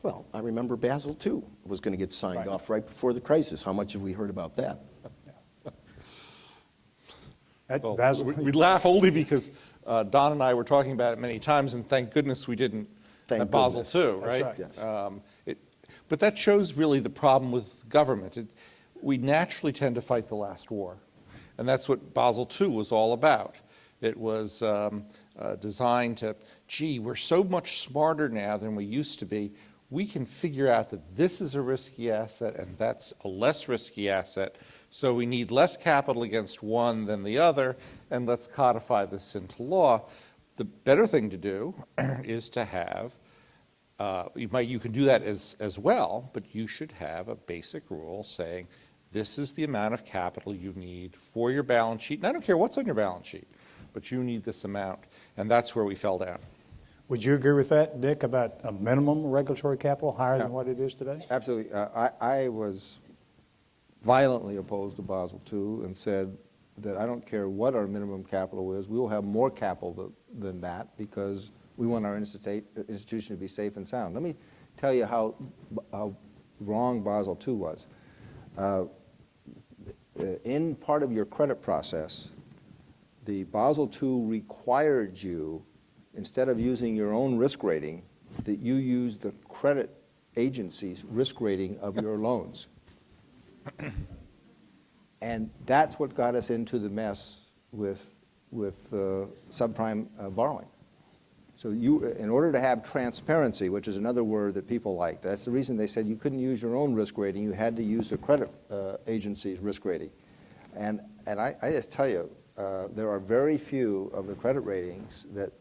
Well, I remember Basel II was going to get signed off right before the crisis. How much have we heard about that? Well, Basel, we laugh only because Don and I were talking about it many times, and thank goodness we didn't Thank at Basel goodness. II, That's right? right. Yes. But that shows really the problem with government. We naturally tend to fight the last war, and that's what Basel II was all about. It was designed to, gee, we're so much smarter now than we used to be. We can figure out that this is a risky asset and that's a less risky asset, so we need less capital against one than the other, and let's codify this into law. The better thing to do is to have, you can do that as well, but you should have a basic rule saying this is the amount of capital you need for your balance sheet. And I don't care what's on your balance sheet, but you need this amount. And that's where we fell down. would you agree with that, Dick, about a minimum regulatory capital higher than what it is today? Absolutely. I was violently opposed to Basel II and said that I don't care what our minimum capital is, we will have more capital than that because we want our institution to be safe and sound. Let me tell you how wrong Basel II was. In part of your credit process, the Basel II required you, instead of using your own risk rating, that you use the credit agency's risk rating of your loans. And that's what got us into the mess with subprime borrowing. So in order to have transparency, which is another word that people like, that's the reason they said you couldn't use your own risk rating, you had to use the credit agency's risk rating. And I just tell you, there are very few of the credit ratings that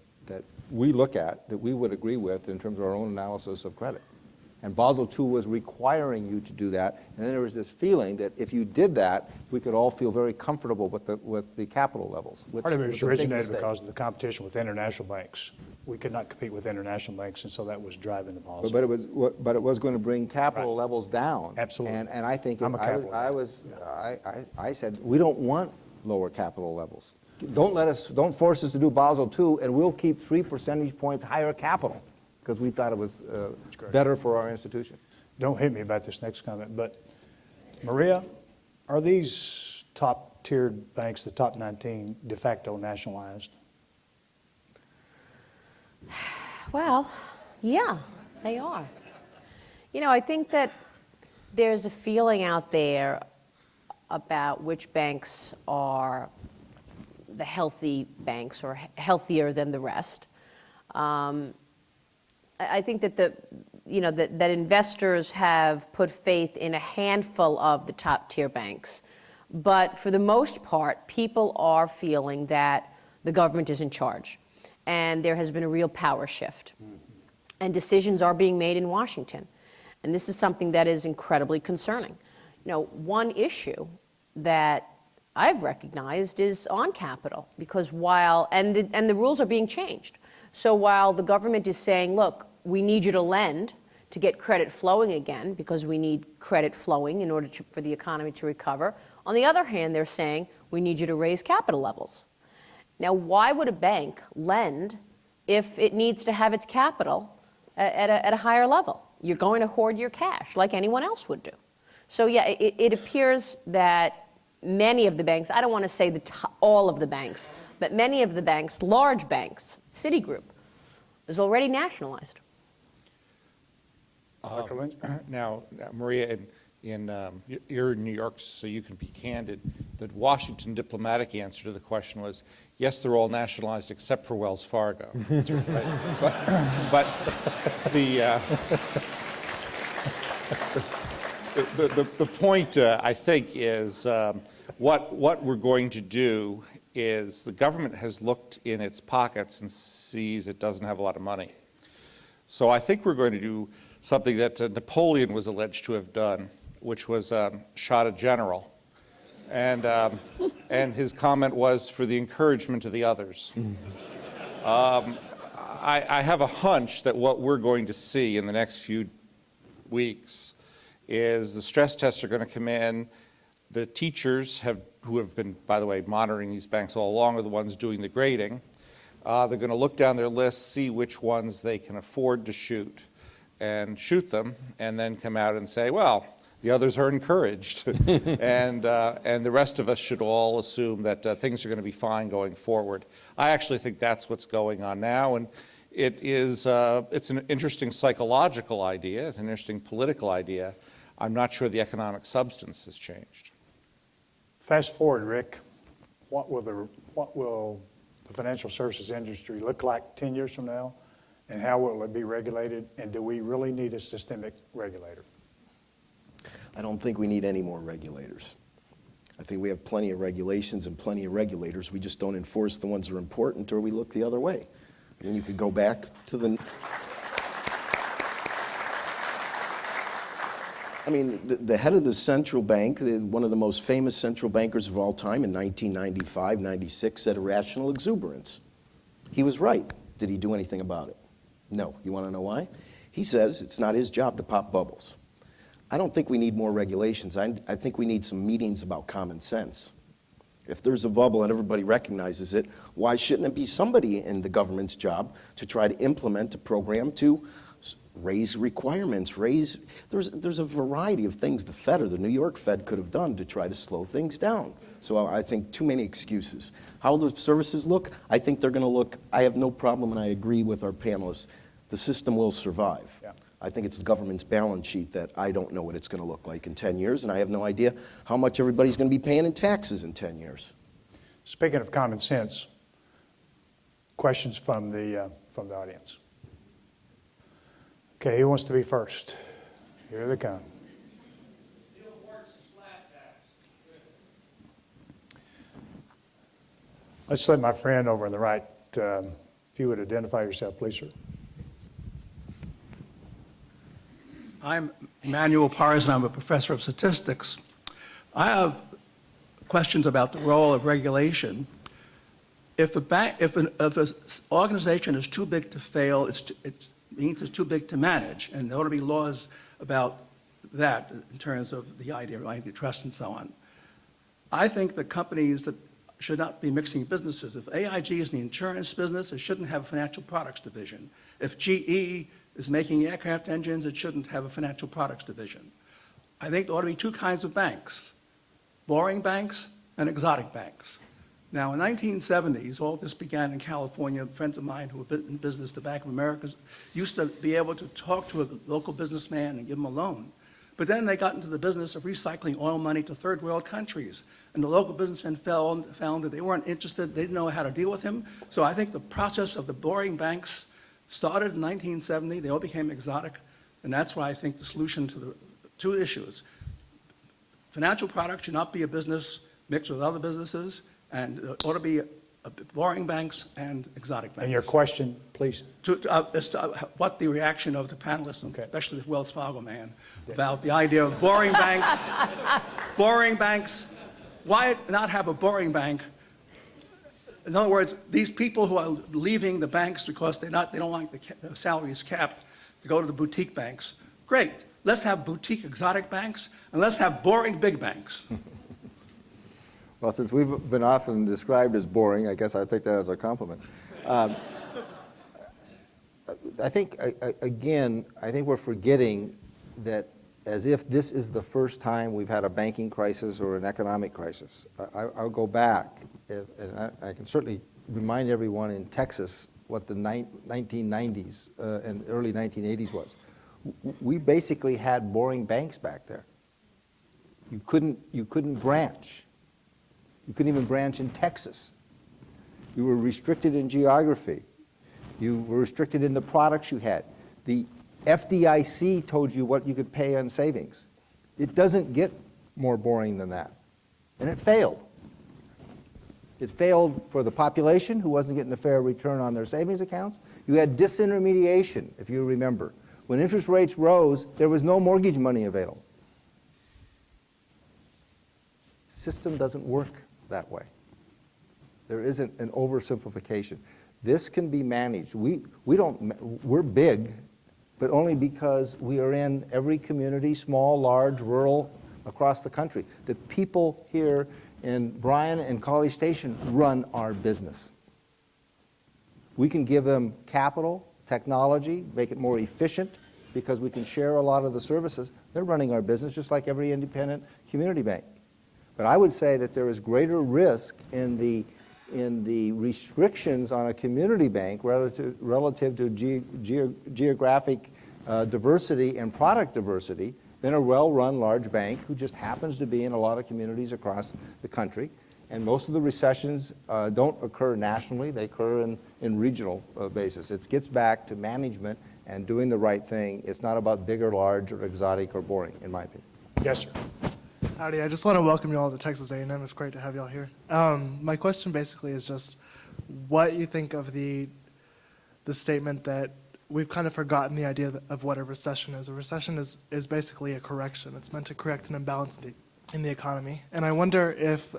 we look at that we would agree with in terms of our own analysis of credit. And Basel II was requiring you to do that. And then there was this feeling that if you did that, we could all feel very comfortable with the capital levels. Part of it was originated because of the competition with international banks. We could not compete with international banks, and so that was driving the policy. But it was going to bring capital levels down. Absolutely. And I think I'm a capital I said we don't want lower capital levels. Don't force us to do Basel II, and we'll keep 3 percentage points higher capital because we thought it was better for our institution. Don't hit me about this next comment, but Maria, are these top-tiered banks, the top 19, de facto nationalized? Well, yeah, they are. You know, I think that there's a feeling out there about which banks are the healthy banks or healthier than the rest. I think that that investors have put faith in a handful of the top-tier banks. But for the most part, people are feeling that the government is in charge. And there has been a real power shift. And decisions are being made in Washington. And this is something that is incredibly concerning. You know, one issue that I've recognized is on capital, because and the rules are being changed. So while the government is saying, look, we need you to lend to get credit flowing again, because we need credit flowing in order for the economy to recover, on the other hand, they're saying, we need you to raise capital levels. Now, why would a bank lend if it needs to have its capital at a higher level? You're going to hoard your cash like anyone else would do. So, yeah, it appears that many of the banks, I don't want to say all of the banks, but many of the banks, large banks, Citigroup, is already nationalized. Now, Maria, you're in New York, so you can be candid. The Washington diplomatic answer to the question was, yes, they're all nationalized except for Wells Fargo. Right? But the point, I think, is what we're going to do is the government has looked in its pockets and sees it doesn't have a lot of money. So I think we're going to do something that Napoleon was alleged to have done, which was shot a general. And his comment was, for the encouragement of the others. I have a hunch that what we're going to see in the next few weeks is the stress tests are going to come in. The teachers who have been, by the way, monitoring these banks all along are the ones doing the grading. They're going to look down their list, see which ones they can afford to shoot, and shoot them, and then come out and say, well, the others are encouraged. and the rest of us should all assume that things are going to be fine going forward. I actually think that's what's going on now, and it's an interesting psychological idea, it's an interesting political idea. I'm not sure the economic substance has changed. Fast forward, Rick, what will the financial services industry look like 10 years from now, and how will it be regulated, and do we really need a systemic regulator? I don't think we need any more regulators. I think we have plenty of regulations and plenty of regulators. We just don't enforce the ones that are important, or we look the other way. And you could go back to the head of the central bank, one of the most famous central bankers of all time in 1995, 96, said irrational exuberance. He was right. Did he do anything about it? No. You want to know why? He says it's not his job to pop bubbles. I don't think we need more regulations. I think we need some meetings about common sense. If there's a bubble and everybody recognizes it, why shouldn't it be somebody in the government's job to try to implement a program to raise requirements, there's a variety of things the Fed or the New York Fed could have done to try to slow things down. So I think too many excuses. How the services look, I think they're going to look, I have no problem, and I agree with our panelists, the system will survive. Yeah. I think it's the government's balance sheet that I don't know what it's going to look like in 10 years, and I have no idea how much everybody's going to be paying in taxes in 10 years. Speaking of common sense, questions from the audience. Okay, who wants to be first? Here they come. Let's let my friend over on the right, if you would identify yourself, please, sir. I'm Emmanuel Parson. I'm a professor of statistics. I have questions about the role of regulation. If an organization is too big to fail, it means it's too big to manage, and there ought to be laws about that in terms of the idea of antitrust and so on. I think that companies that should not be mixing businesses. If AIG is in the insurance business, it shouldn't have a financial products division. If GE is making aircraft engines, it shouldn't have a financial products division. I think there ought to be two kinds of banks, boring banks and exotic banks. Now, in the 1970s, all this began in California. Friends of mine who were in business, the Bank of America, used to be able to talk to a local businessman and give him a loan. But then they got into the business of recycling oil money to third world countries. And the local businessmen found that they weren't interested, they didn't know how to deal with him. So I think the process of the boring banks started in 1970, they all became exotic, and that's why I think the solution to the two issues. Financial products should not be a business mixed with other businesses, and there ought to be boring banks and exotic banks. And your question, please. As to what the reaction of the panelists, especially the Wells Fargo man, about the idea of boring banks. Boring banks. Why not have a boring bank? In other words, these people who are leaving the banks because they don't like the salaries capped to go to the boutique banks. Great. Let's have boutique exotic banks, and let's have boring big banks. Well, since we've been often described as boring, I guess I'll take that as a compliment. I think, again, I think we're forgetting that as if this is the first time we've had a banking crisis or an economic crisis. I'll go back, and I can certainly remind everyone in Texas what the 1990s and early 1980s was. We basically had boring banks back there. You couldn't branch. You couldn't even branch in Texas. You were restricted in geography. You were restricted in the products you had. The FDIC told you what you could pay on savings. It doesn't get more boring than that. And it failed. It failed for the population who wasn't getting a fair return on their savings accounts. You had disintermediation, if you remember. When interest rates rose, there was no mortgage money available. The system doesn't work that way. There isn't an oversimplification. This can be managed. We're big, but only because we are in every community, small, large, rural, across the country. The people here in Bryan and College Station run our business. We can give them capital, technology, make it more efficient, because we can share a lot of the services. They're running our business just like every independent community bank. But I would say that there is greater risk in the restrictions on a community bank relative to geographic diversity and product diversity than a well-run large bank who just happens to be in a lot of communities across the country. And most of the recessions don't occur nationally, they occur in regional basis. It gets back to management and doing the right thing. It's not about big or large or exotic or boring, in my opinion. Yes, sir. Howdy, I just want to welcome you all to Texas A&M. It's great to have you all here. My question basically is just what you think of the statement that we've kind of forgotten the idea of what a recession is. A recession is basically a correction. It's meant to correct an imbalance in the economy. And I wonder if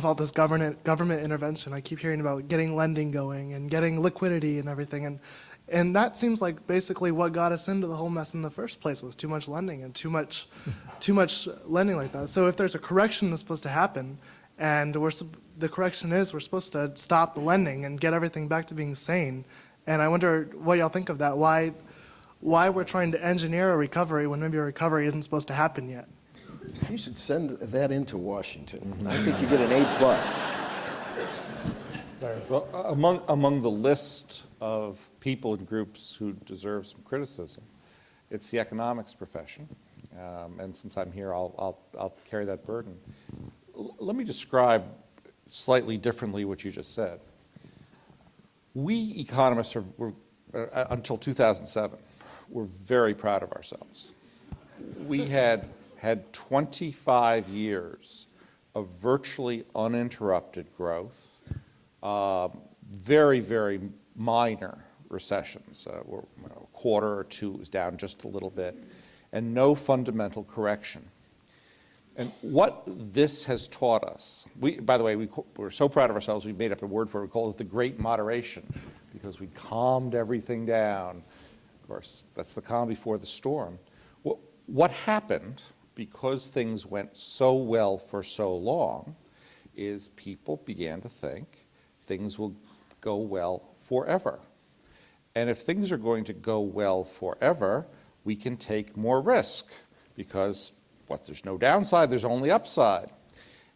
all this government intervention, I keep hearing about getting lending going and getting liquidity and everything, and that seems like basically what got us into the whole mess in the first place was too much lending and too much lending like that. So if there's a correction that's supposed to happen, and the correction is we're supposed to stop the lending and get everything back to being sane, and I wonder what y'all think of that. Why we're trying to engineer a recovery when maybe a recovery isn't supposed to happen yet. You should send that into Washington. I think you get an A+. Well, among the list of people and groups who deserve some criticism, it's the economics profession. And since I'm here, I'll carry that burden. Let me describe slightly differently what you just said. We economists, until 2007, were very proud of ourselves. We had 25 years of virtually uninterrupted growth, very, very minor recessions, a quarter or two was down just a little bit, and no fundamental correction. And what this has taught us, by the way, we're so proud of ourselves, we made up a word for it, we call it the Great Moderation, because we calmed everything down. Of course, that's the calm before the storm. What happened, because things went so well for so long, is people began to think things will go well forever. And if things are going to go well forever, we can take more risk because there's no downside, there's only upside.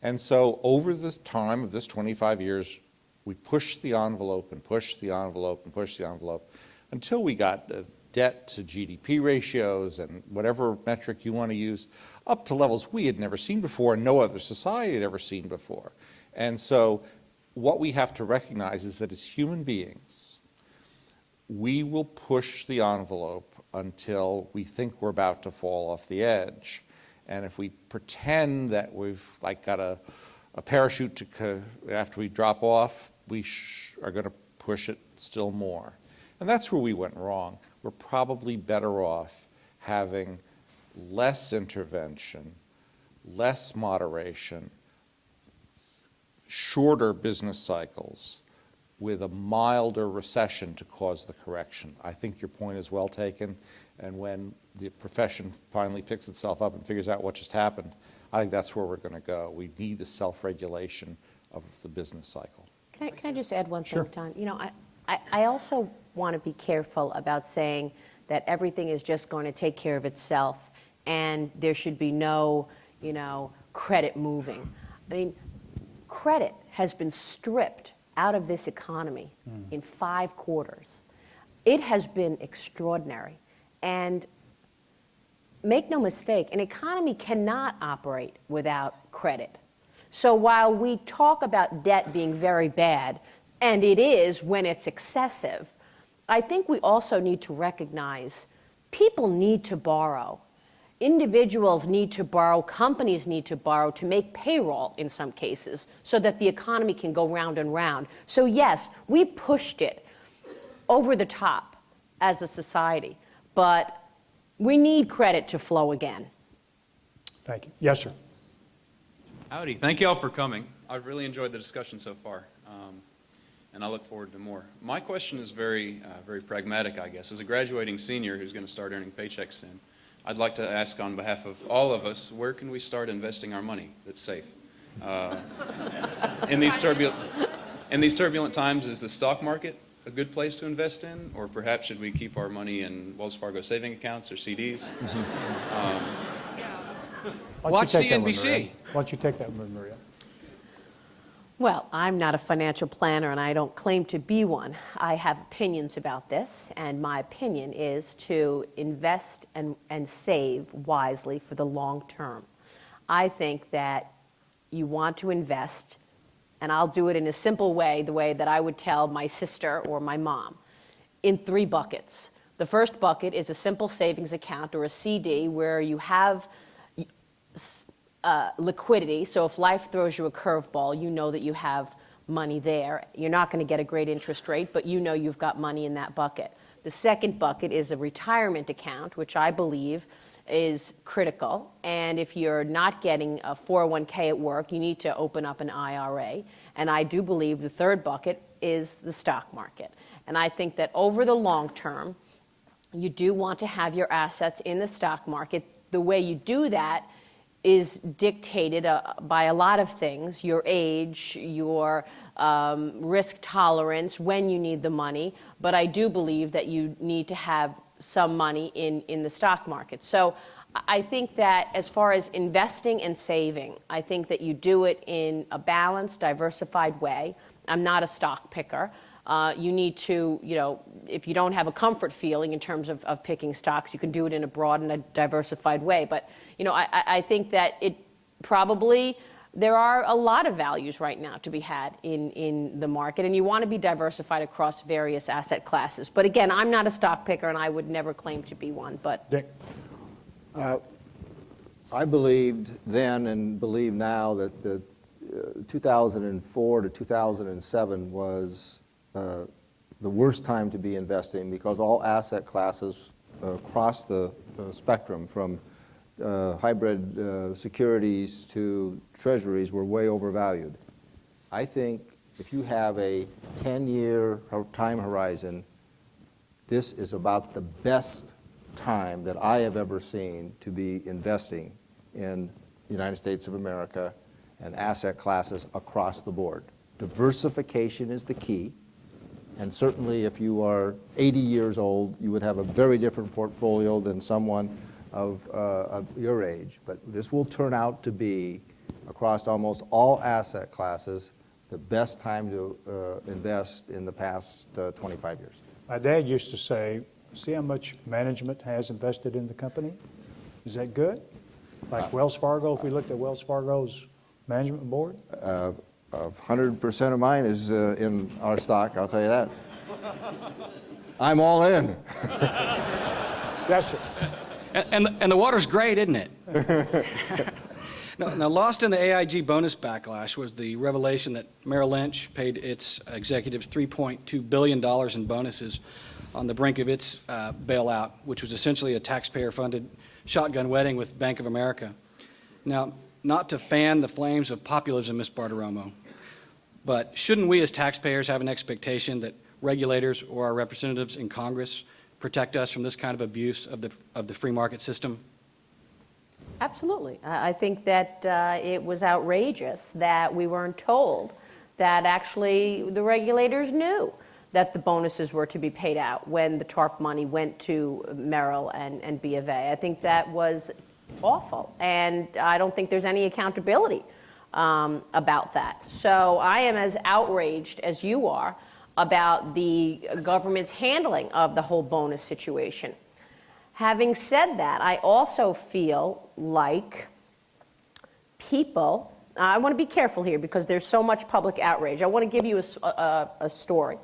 And so over the time of this 25 years, we pushed the envelope and pushed the envelope and pushed the envelope until we got debt to GDP ratios and whatever metric you want to use up to levels we had never seen before and no other society had ever seen before. And so what we have to recognize is that as human beings, we will push the envelope until we think we're about to fall off the edge. And if we pretend that we've got a parachute after we drop off, we are going to push it still more. And that's where we went wrong. We're probably better off having less intervention, less moderation, shorter business cycles with a milder recession to cause the correction. I think your point is well taken, and when the profession finally picks itself up and figures out what just happened, I think that's where we're going to go. We need the self-regulation of the business cycle. Can I just add one thing, Sure. Don? You know, I also want to be careful about saying that everything is just going to take care of itself and there should be no, credit moving. I mean, credit has been stripped out of this economy in 5 quarters. It has been extraordinary. And make no mistake, an economy cannot operate without credit. So while we talk about debt being very bad, and it is when it's excessive, I think we also need to recognize people need to borrow. Individuals need to borrow, companies need to borrow to make payroll in some cases so that the economy can go round and round. So yes, we pushed it over the top as a society, but we need credit to flow again. Thank you. Yes, sir. Howdy. Thank you all for coming. I've really enjoyed the discussion so far. and I look forward to more. My question is very pragmatic, I guess. As a graduating senior who's going to start earning paychecks soon, I'd like to ask on behalf of all of us, where can we start investing our money that's safe? In these turbulent times, is the stock market a good place to invest in, or perhaps should we keep our money in Wells Fargo saving accounts or CDs? Watch CNBC. Why don't you take that one, Maria? Well, I'm not a financial planner and I don't claim to be one. I have opinions about this, and my opinion is to invest and save wisely for the long term. I think that you want to invest, and I'll do it in a simple way, the way that I would tell my sister or my mom, in 3 buckets. The first bucket is a simple savings account or a CD where you have liquidity, so if life throws you a curveball, you know that you have money there. You're not going to get a great interest rate, but you know you've got money in that bucket. The second bucket is a retirement account, which I believe is critical, and if you're not getting a 401k at work, you need to open up an IRA. And I do believe the third bucket is the stock market. And I think that over the long term, you do want to have your assets in the stock market. The way you do that is dictated by a lot of things: your age, your risk tolerance, when you need the money. But I do believe that you need to have some money in the stock market. So I think that as far as investing and saving, I think that you do it in a balanced, diversified way. I'm not a stock picker. You need to, if you don't have a comfort feeling in terms of picking stocks, you can do it in a broad and a diversified way. But, I think that there are a lot of values right now to be had in the market, and you want to be diversified across various asset classes. But again, I'm not a stock picker, and I would never claim to be one. But Dick? I believed then and believe now that the 2004 to 2007 was the worst time to be investing, because all asset classes across the spectrum, from hybrid securities to treasuries, were way overvalued. I think if you have a 10-year time horizon, this is about the best time that I have ever seen to be investing in the United States of America and asset classes across the board. Diversification is the key. And certainly if you are 80 years old, you would have a very different portfolio than someone of your age. But this will turn out to be, across almost all asset classes, the best time to invest in the past 25 years. My dad used to say, see how much management has invested in the company? Is that good? Like Wells Fargo, if we looked at Wells Fargo's management board? 100% of mine is in our stock, I'll tell you that. I'm all in. Yes, sir. And the water's great, isn't it? Now, lost in the AIG bonus backlash was the revelation that Merrill Lynch paid its executives $3.2 billion in bonuses on the brink of its bailout, which was essentially a taxpayer-funded shotgun wedding with Bank of America. Now, not to fan the flames of populism, Ms. Bartiromo, but shouldn't we as taxpayers have an expectation that regulators or our representatives in Congress protect us from this kind of abuse of the free market system? absolutely. I think that it was outrageous that we weren't told that actually the regulators knew that the bonuses were to be paid out when the TARP money went to Merrill and B of A. I think that was awful, and I don't think there's any accountability about that. So I am as outraged as you are about the government's handling of the whole bonus situation. Having said that, I also feel like people, I want to be careful here because there's so much public outrage. I want to give you a story.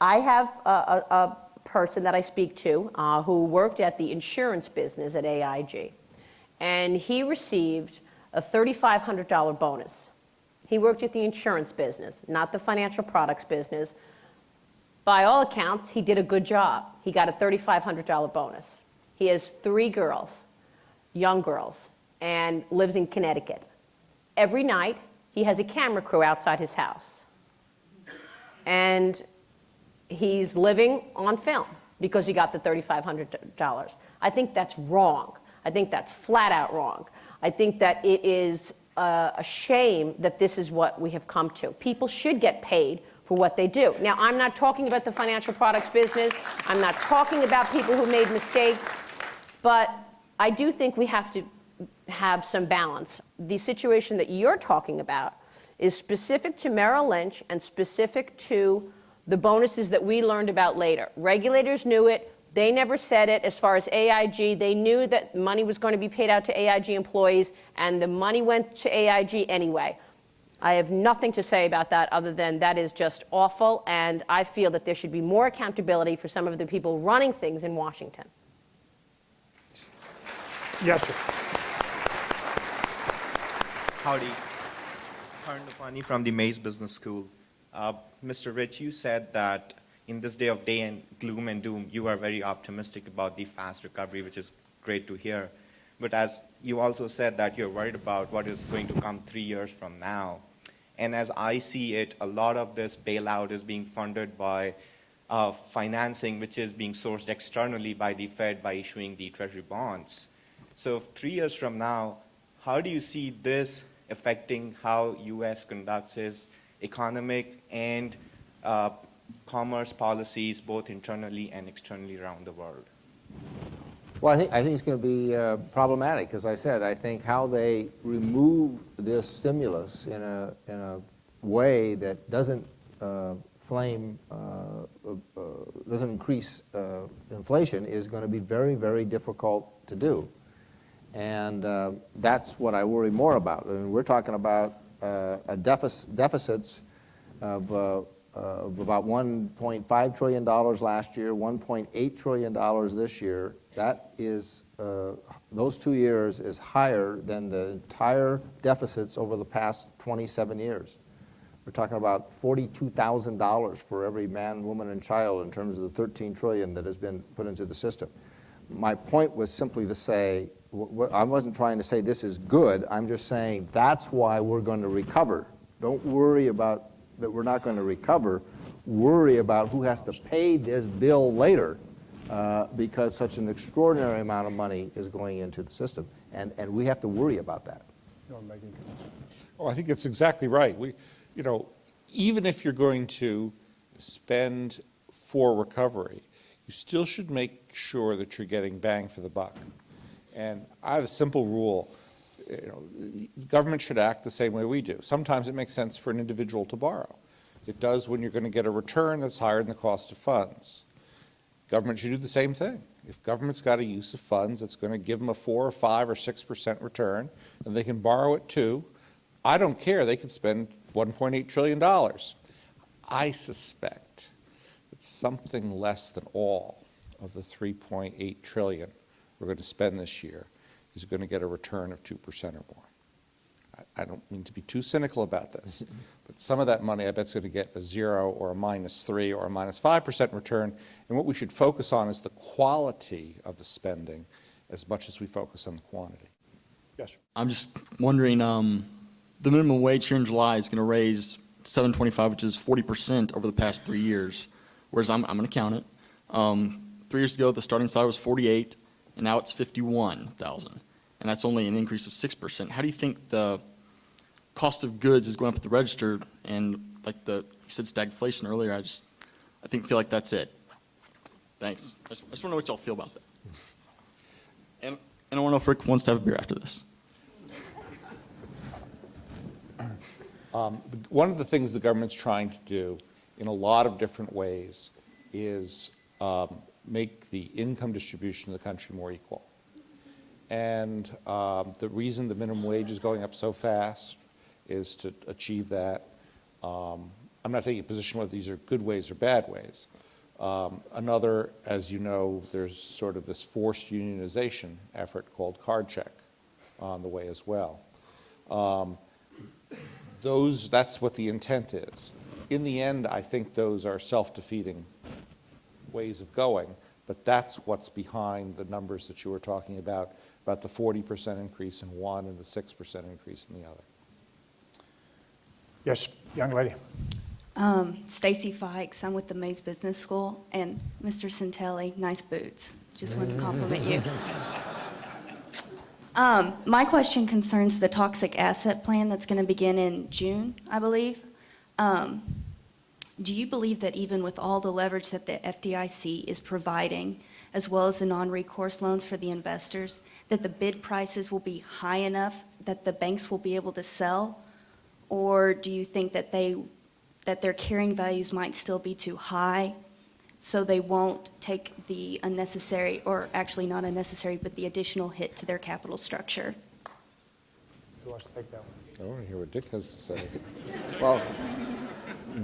I have a person that I speak to who worked at the insurance business at AIG, and he received a $3,500 bonus. He worked at the insurance business, not the financial products business. By all accounts, he did a good job. He got a $3,500 bonus. He has 3 girls, young girls, and lives in Connecticut. Every night, he has a camera crew outside his house. and he's living on film because he got the $3,500. I think that's wrong. I think that's flat out wrong. I think that it is a shame that this is what we have come to. People should get paid for what they do. Now, I'm not talking about the financial products business. I'm not talking about people who made mistakes. But I do think we have to have some balance. The situation that you're talking about is specific to Merrill Lynch and specific to the bonuses that we learned about later. Regulators knew it. They never said it. As far as AIG, they knew that money was going to be paid out to AIG employees, and the money went to AIG anyway. I have nothing to say about that other than that is just awful, and I feel that there should be more accountability for some of the people running things in Washington. Yes, sir. Howdy. Karan Dupani from the Mays Business School. Mr. Rich, you said that in this day of gloom and doom, you are very optimistic about the fast recovery, which is great to hear. But as you also said that you're worried about what is going to come 3 years from now. And as I see it, a lot of this bailout is being funded by financing, which is being sourced externally by the Fed by issuing the Treasury bonds. So 3 years from now, how do you see this affecting how U.S. conducts its economic and commerce policies, both internally and externally around the world? Well, I think it's going to be problematic. As I said, I think how they remove this stimulus in a way that doesn't doesn't increase inflation is going to be very, very difficult to do. And that's what I worry more about. I mean, we're talking about deficits of about $1.5 trillion last year, $1.8 trillion this year. That is, those 2 years is higher than the entire deficits over the past 27 years. We're talking about $42,000 for every man, woman, and child in terms of the $13 trillion that has been put into the system. My point was simply to say, I wasn't trying to say this is good. I'm just saying that's why we're going to recover. Don't worry about that we're not going to recover. Worry about who has to pay this bill later because such an extraordinary amount of money is going into the system. And we have to worry about that. Oh, I think it's exactly right. Even if you're going to spend for recovery, you still should make sure that you're getting bang for the buck. And I have a simple rule. Government should act the same way we do. Sometimes it makes sense for an individual to borrow. It does when you're going to get a return that's higher than the cost of funds. Government should do the same thing. If government's got a use of funds that's going to give them a 4 or 5 or 6% return, and they can borrow it too, I don't care. They can spend $1.8 trillion. I suspect that something less than all of the $3.8 trillion we're going to spend this year is going to get a return of 2% or more. I don't mean to be too cynical about this, but some of that money I bet is going to get a 0 or a -3 or a -5% return. And what we should focus on is the quality of the spending as much as we focus on the quantity. Yes, sir. I'm just wondering, the minimum wage here in July is going to raise $7.25, which is 40% over the past 3 years, whereas I'm going to count it. 3 years ago, the starting salary was $48,000, and now it's $51,000. And that's only an increase of 6%. How do you think the cost of goods is going up at the register? And like you said stagflation earlier, I feel like that's it. Thanks. I just want to know what y'all feel about that. And I want to know if Rick wants to have a beer after this. One of the things the government's trying to do in a lot of different ways is make the income distribution in the country more equal. And the reason the minimum wage is going up so fast is to achieve that. I'm not taking a position whether these are good ways or bad ways. Another, as you know, there's sort of this forced unionization effort called card check on the way as well. That's what the intent is. In the end, I think those are self-defeating ways of going, but that's what's behind the numbers that you were talking about the 40% increase in one and the 6% increase in the other. Yes, young lady. Stacy Fikes, I'm with the Mays Business School, and Mr. Centelli, nice boots. Just wanted to compliment you. My question concerns the toxic asset plan that's going to begin in June, I believe. Do you believe that even with all the leverage that the FDIC is providing, as well as the non-recourse loans for the investors, that the bid prices will be high enough that the banks will be able to sell? Or do you think that their carrying values might still be too high, so they won't take the unnecessary, or actually not unnecessary, but the additional hit to their capital structure? Who wants to take that one? I want to hear what Dick has to say. Well,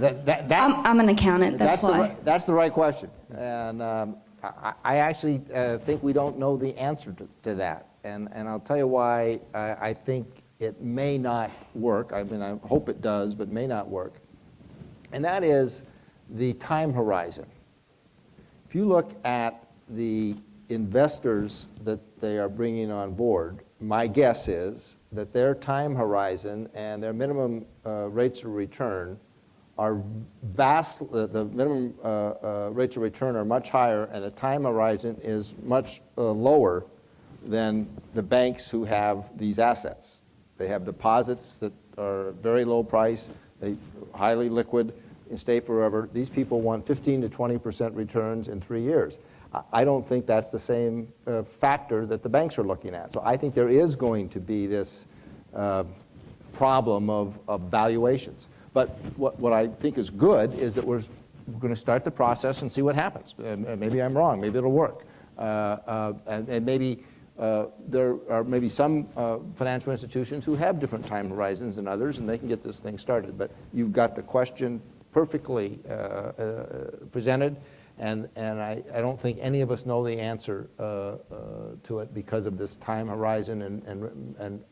I'm an accountant, that's why. That's the right question. And I actually think we don't know the answer to that. And I'll tell you why I think it may not work. I mean, I hope it does, but may not work. And that is the time horizon. If you look at the investors that they are bringing on board, my guess is that their time horizon and their minimum rates of return are the minimum rates of return are much higher, and the time horizon is much lower than the banks who have these assets. They have deposits that are very low price, they highly liquid, and stay forever. These people want 15 to 20% returns in 3 years. I don't think that's the same factor that the banks are looking at. So I think there is going to be this problem of valuations. But what I think is good is that we're going to start the process and see what happens. Maybe I'm wrong. Maybe it'll work. And maybe there are maybe some financial institutions who have different time horizons than others, and they can get this thing started. But you've got the question perfectly presented, and I don't think any of us know the answer to it because of this time horizon and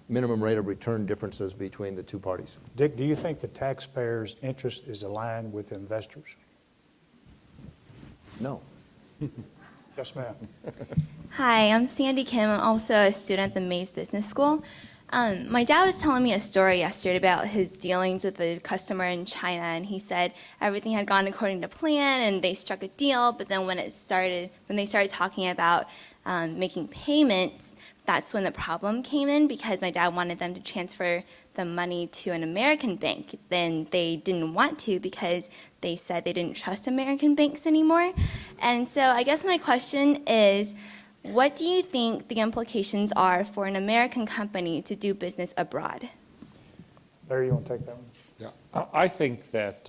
minimum rate of return differences between the two parties. Dick, do you think the taxpayers' interest is aligned with investors? No. Yes, ma'am. Hi, I'm Sandy Kim. I'm also a student at the Mays Business School. My dad was telling me a story yesterday about his dealings with a customer in China, and he said everything had gone according to plan and they struck a deal, but then when they started talking about making payments, that's when the problem came in, because my dad wanted them to transfer the money to an American bank. Then they didn't want to because they said they didn't trust American banks anymore. And so I guess my question is, what do you think the implications are for an American company to do business abroad? Larry, you want to take that one? Yeah, I think that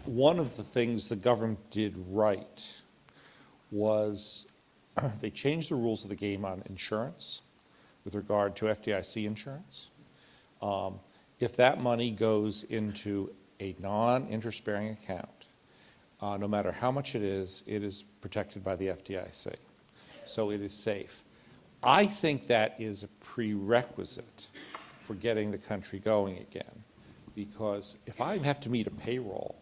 one of the things the government did right was they changed the rules of the game on insurance with regard to FDIC insurance. If that money goes into a non-interest-bearing account, no matter how much it is protected by the FDIC. So it is safe. I think that is a prerequisite for getting the country going again, because if I have to meet a payroll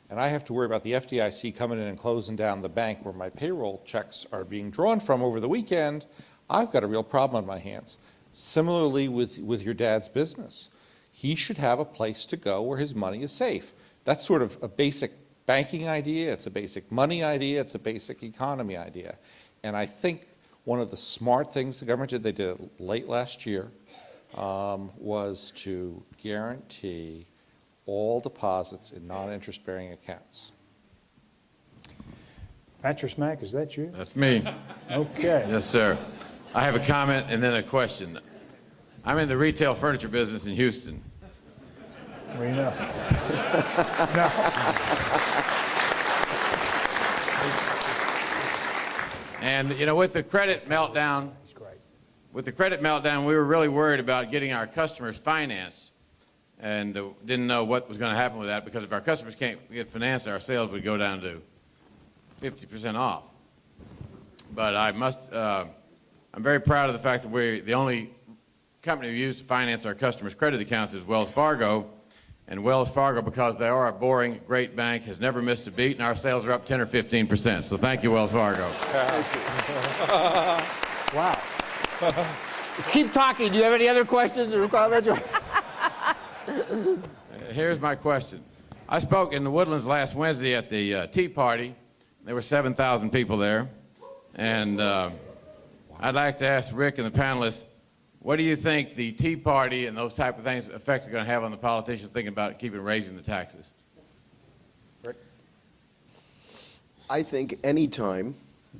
and I have to worry about the FDIC coming in and closing down the bank where my payroll checks are being drawn from over the weekend, I've got a real problem on my hands. Similarly with your dad's business. He should have a place to go where his money is safe. That's sort of a basic banking idea, it's a basic money idea, it's a basic economy idea. And I think one of the smart things the government did, they did it late last year, was to guarantee all deposits in non-interest-bearing accounts. Mattress Mac, is that you? That's me. Okay. Yes, sir. I have a comment and then a question. I'm in the retail furniture business in Houston. We know. And, you know, with the credit meltdown, we were really worried about getting our customers financed, and didn't know what was going to happen with that, because if our customers can't get financed, our sales would go down to 50% off. But I'm very proud of the fact that the only company we use to finance our customers' credit accounts is Wells Fargo. And Wells Fargo, because they are a boring, great bank, has never missed a beat, and our sales are up 10 or 15%. So thank you, Wells Fargo. Wow. Keep talking. Do you have any other questions or comments? here's my question. I spoke in the Woodlands last Wednesday at the Tea Party. There were 7,000 people there. And I'd like to ask Rick and the panelists, what do you think the Tea Party and those type of things effect are going to have on the politicians thinking about keeping raising the taxes? Rick? I think anytime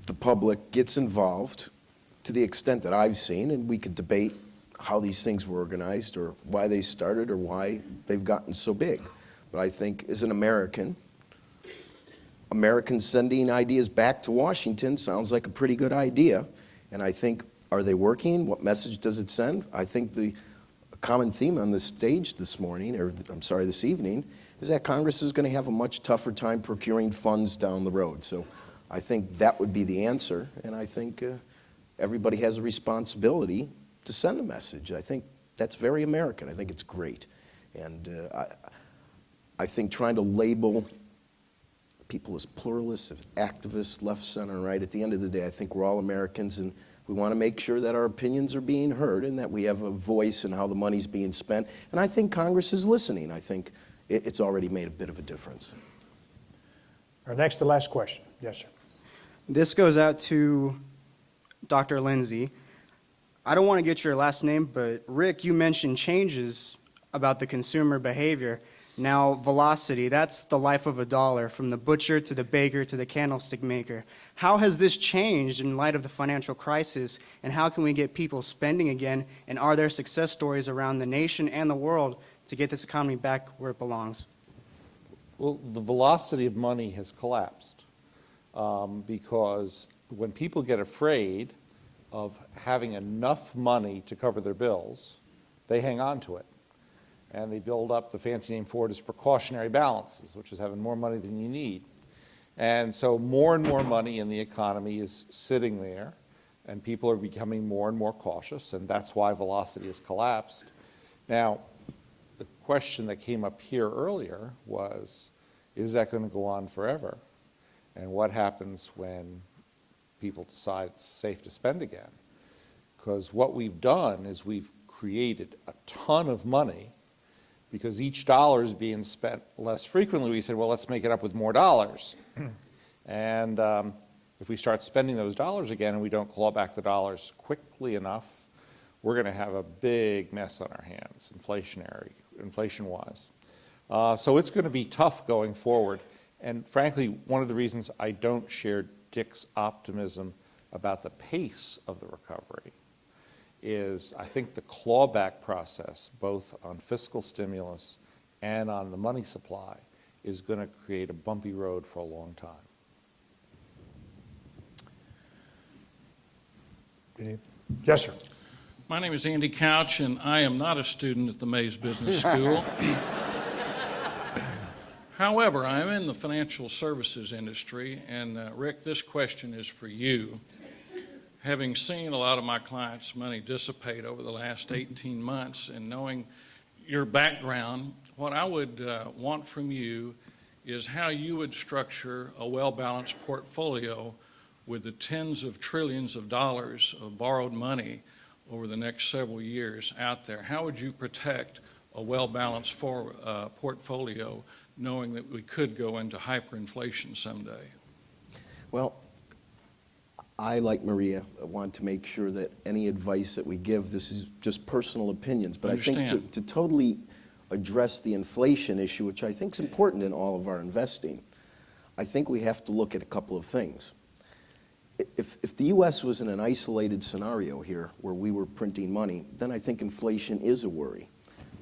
the public gets involved, to the extent that I've seen, and we could debate how these things were organized or why they started or why they've gotten so big. But I think as an American, Americans sending ideas back to Washington sounds like a pretty good idea. And I think, are they working? What message does it send? I think the common theme on the stage this morning, or I'm sorry, this evening, is that Congress is going to have a much tougher time procuring funds down the road. So I think that would be the answer. And I think everybody has a responsibility to send a message. I think that's very American. I think it's great. And I think trying to label people as pluralists, as activists, left, center, and right, at the end of the day, I think we're all Americans, and we want to make sure that our opinions are being heard and that we have a voice in how the money's being spent. And I think Congress is listening. I think it's already made a bit of a difference. Our next to last question. Yes, sir. This goes out to Dr. Lindsay. I don't want to get your last name, but Rick, you mentioned changes about the consumer behavior. Now, velocity, that's the life of a dollar, from the butcher to the baker to the candlestick maker. How has this changed in light of the financial crisis, and how can we get people spending again, and are there success stories around the nation and the world to get this economy back where it belongs? Well, the velocity of money has collapsed because when people get afraid of having enough money to cover their bills, they hang on to it. And they build up, the fancy name for it is precautionary balances, which is having more money than you need. And so more and more money in the economy is sitting there, and people are becoming more and more cautious, and that's why velocity has collapsed. Now, the question that came up here earlier was, is that going to go on forever? And what happens when people decide it's safe to spend again? Because what we've done is we've created a ton of money because each dollar is being spent less frequently. We said, well, let's make it up with more dollars. And if we start spending those dollars again and we don't claw back the dollars quickly enough, we're going to have a big mess on our hands, inflation-wise. So it's going to be tough going forward. And frankly, one of the reasons I don't share Dick's optimism about the pace of the recovery is I think the clawback process, both on fiscal stimulus and on the money supply, is going to create a bumpy road for a long time. Yes, sir. My name is Andy Couch, and I am not a student at the Mays Business School. However, I am in the financial services industry, and Rick, this question is for you. Having seen a lot of my clients' money dissipate over the last 18 months and knowing your background, what I would want from you is how you would structure a well-balanced portfolio with the tens of trillions of dollars of borrowed money over the next several years out there. How would you protect a well-balanced portfolio knowing that we could go into hyperinflation someday? Well, I, like Maria, want to make sure that any advice that we give, this is just personal opinions, but I think to totally address the inflation issue, which I think is important in all of our investing, I think we have to look at a couple of things. If the U.S. was in an isolated scenario here where we were printing money, then I think inflation is a worry.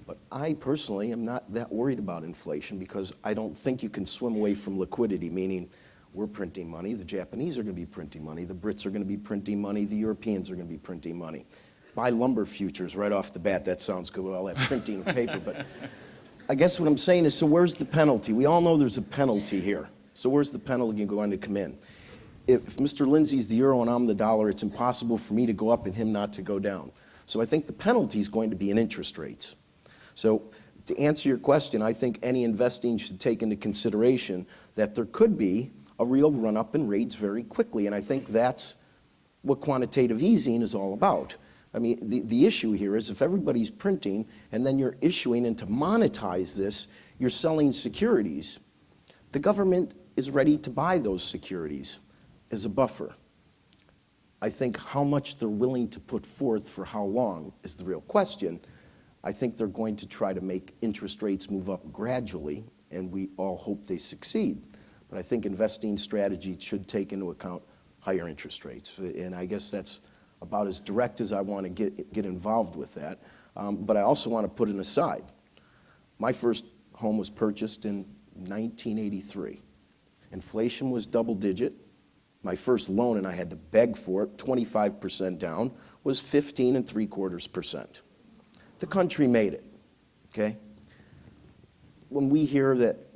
But I personally am not that worried about inflation because I don't think you can swim away from liquidity, meaning we're printing money, the Japanese are going to be printing money, the Brits are going to be printing money, the Europeans are going to be printing money. Buy lumber futures right off the bat, that sounds good, all that printing of paper, but I guess what I'm saying is, so where's the penalty? We all know there's a penalty here. So where's the penalty going to come in? If Mr. Lindsay's the euro and I'm the dollar, it's impossible for me to go up and him not to go down. So I think the penalty is going to be in interest rates. So to answer your question, I think any investing should take into consideration that there could be a real run-up in rates very quickly, and I think that's what quantitative easing is all about. I mean, the issue here is if everybody's printing and then you're issuing, and to monetize this, you're selling securities, the government is ready to buy those securities as a buffer. I think how much they're willing to put forth for how long is the real question. I think they're going to try to make interest rates move up gradually, and we all hope they succeed. But I think investing strategy should take into account higher interest rates. And I guess that's about as direct as I want to get involved with that. But I also want to put an aside. My first home was purchased in 1983. Inflation was double digit. My first loan, and I had to beg for it, 25% down, was 15.75%. The country made it, okay? When we hear that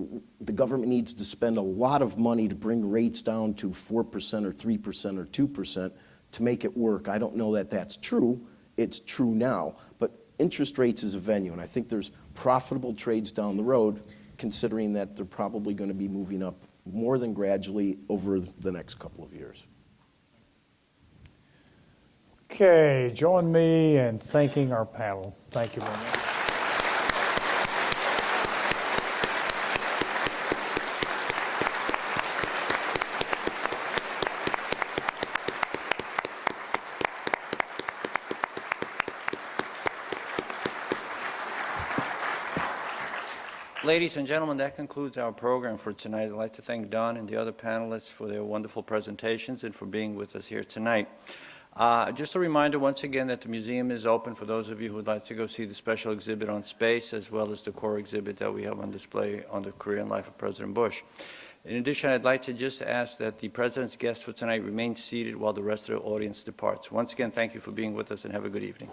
the government needs to spend a lot of money to bring rates down to 4% or 3% or 2% to make it work, I don't know that that's true. It's true now, but interest rates is a venue, and I think there's profitable trades down the road, considering that they're probably going to be moving up more than gradually over the next couple of years. Okay, join me in thanking our panel. Thank you very much. Ladies and gentlemen, that concludes our program for tonight. I'd like to thank Don and the other panelists for their wonderful presentations and for being with us here tonight. Just a reminder once again that the museum is open for those of you who would like to go see the special exhibit on space, as well as the core exhibit that we have on display on the career and life of President Bush. In addition, I'd like to just ask that the President's guests for tonight remain seated while the rest of the audience departs. Once again, thank you for being with us and have a good evening.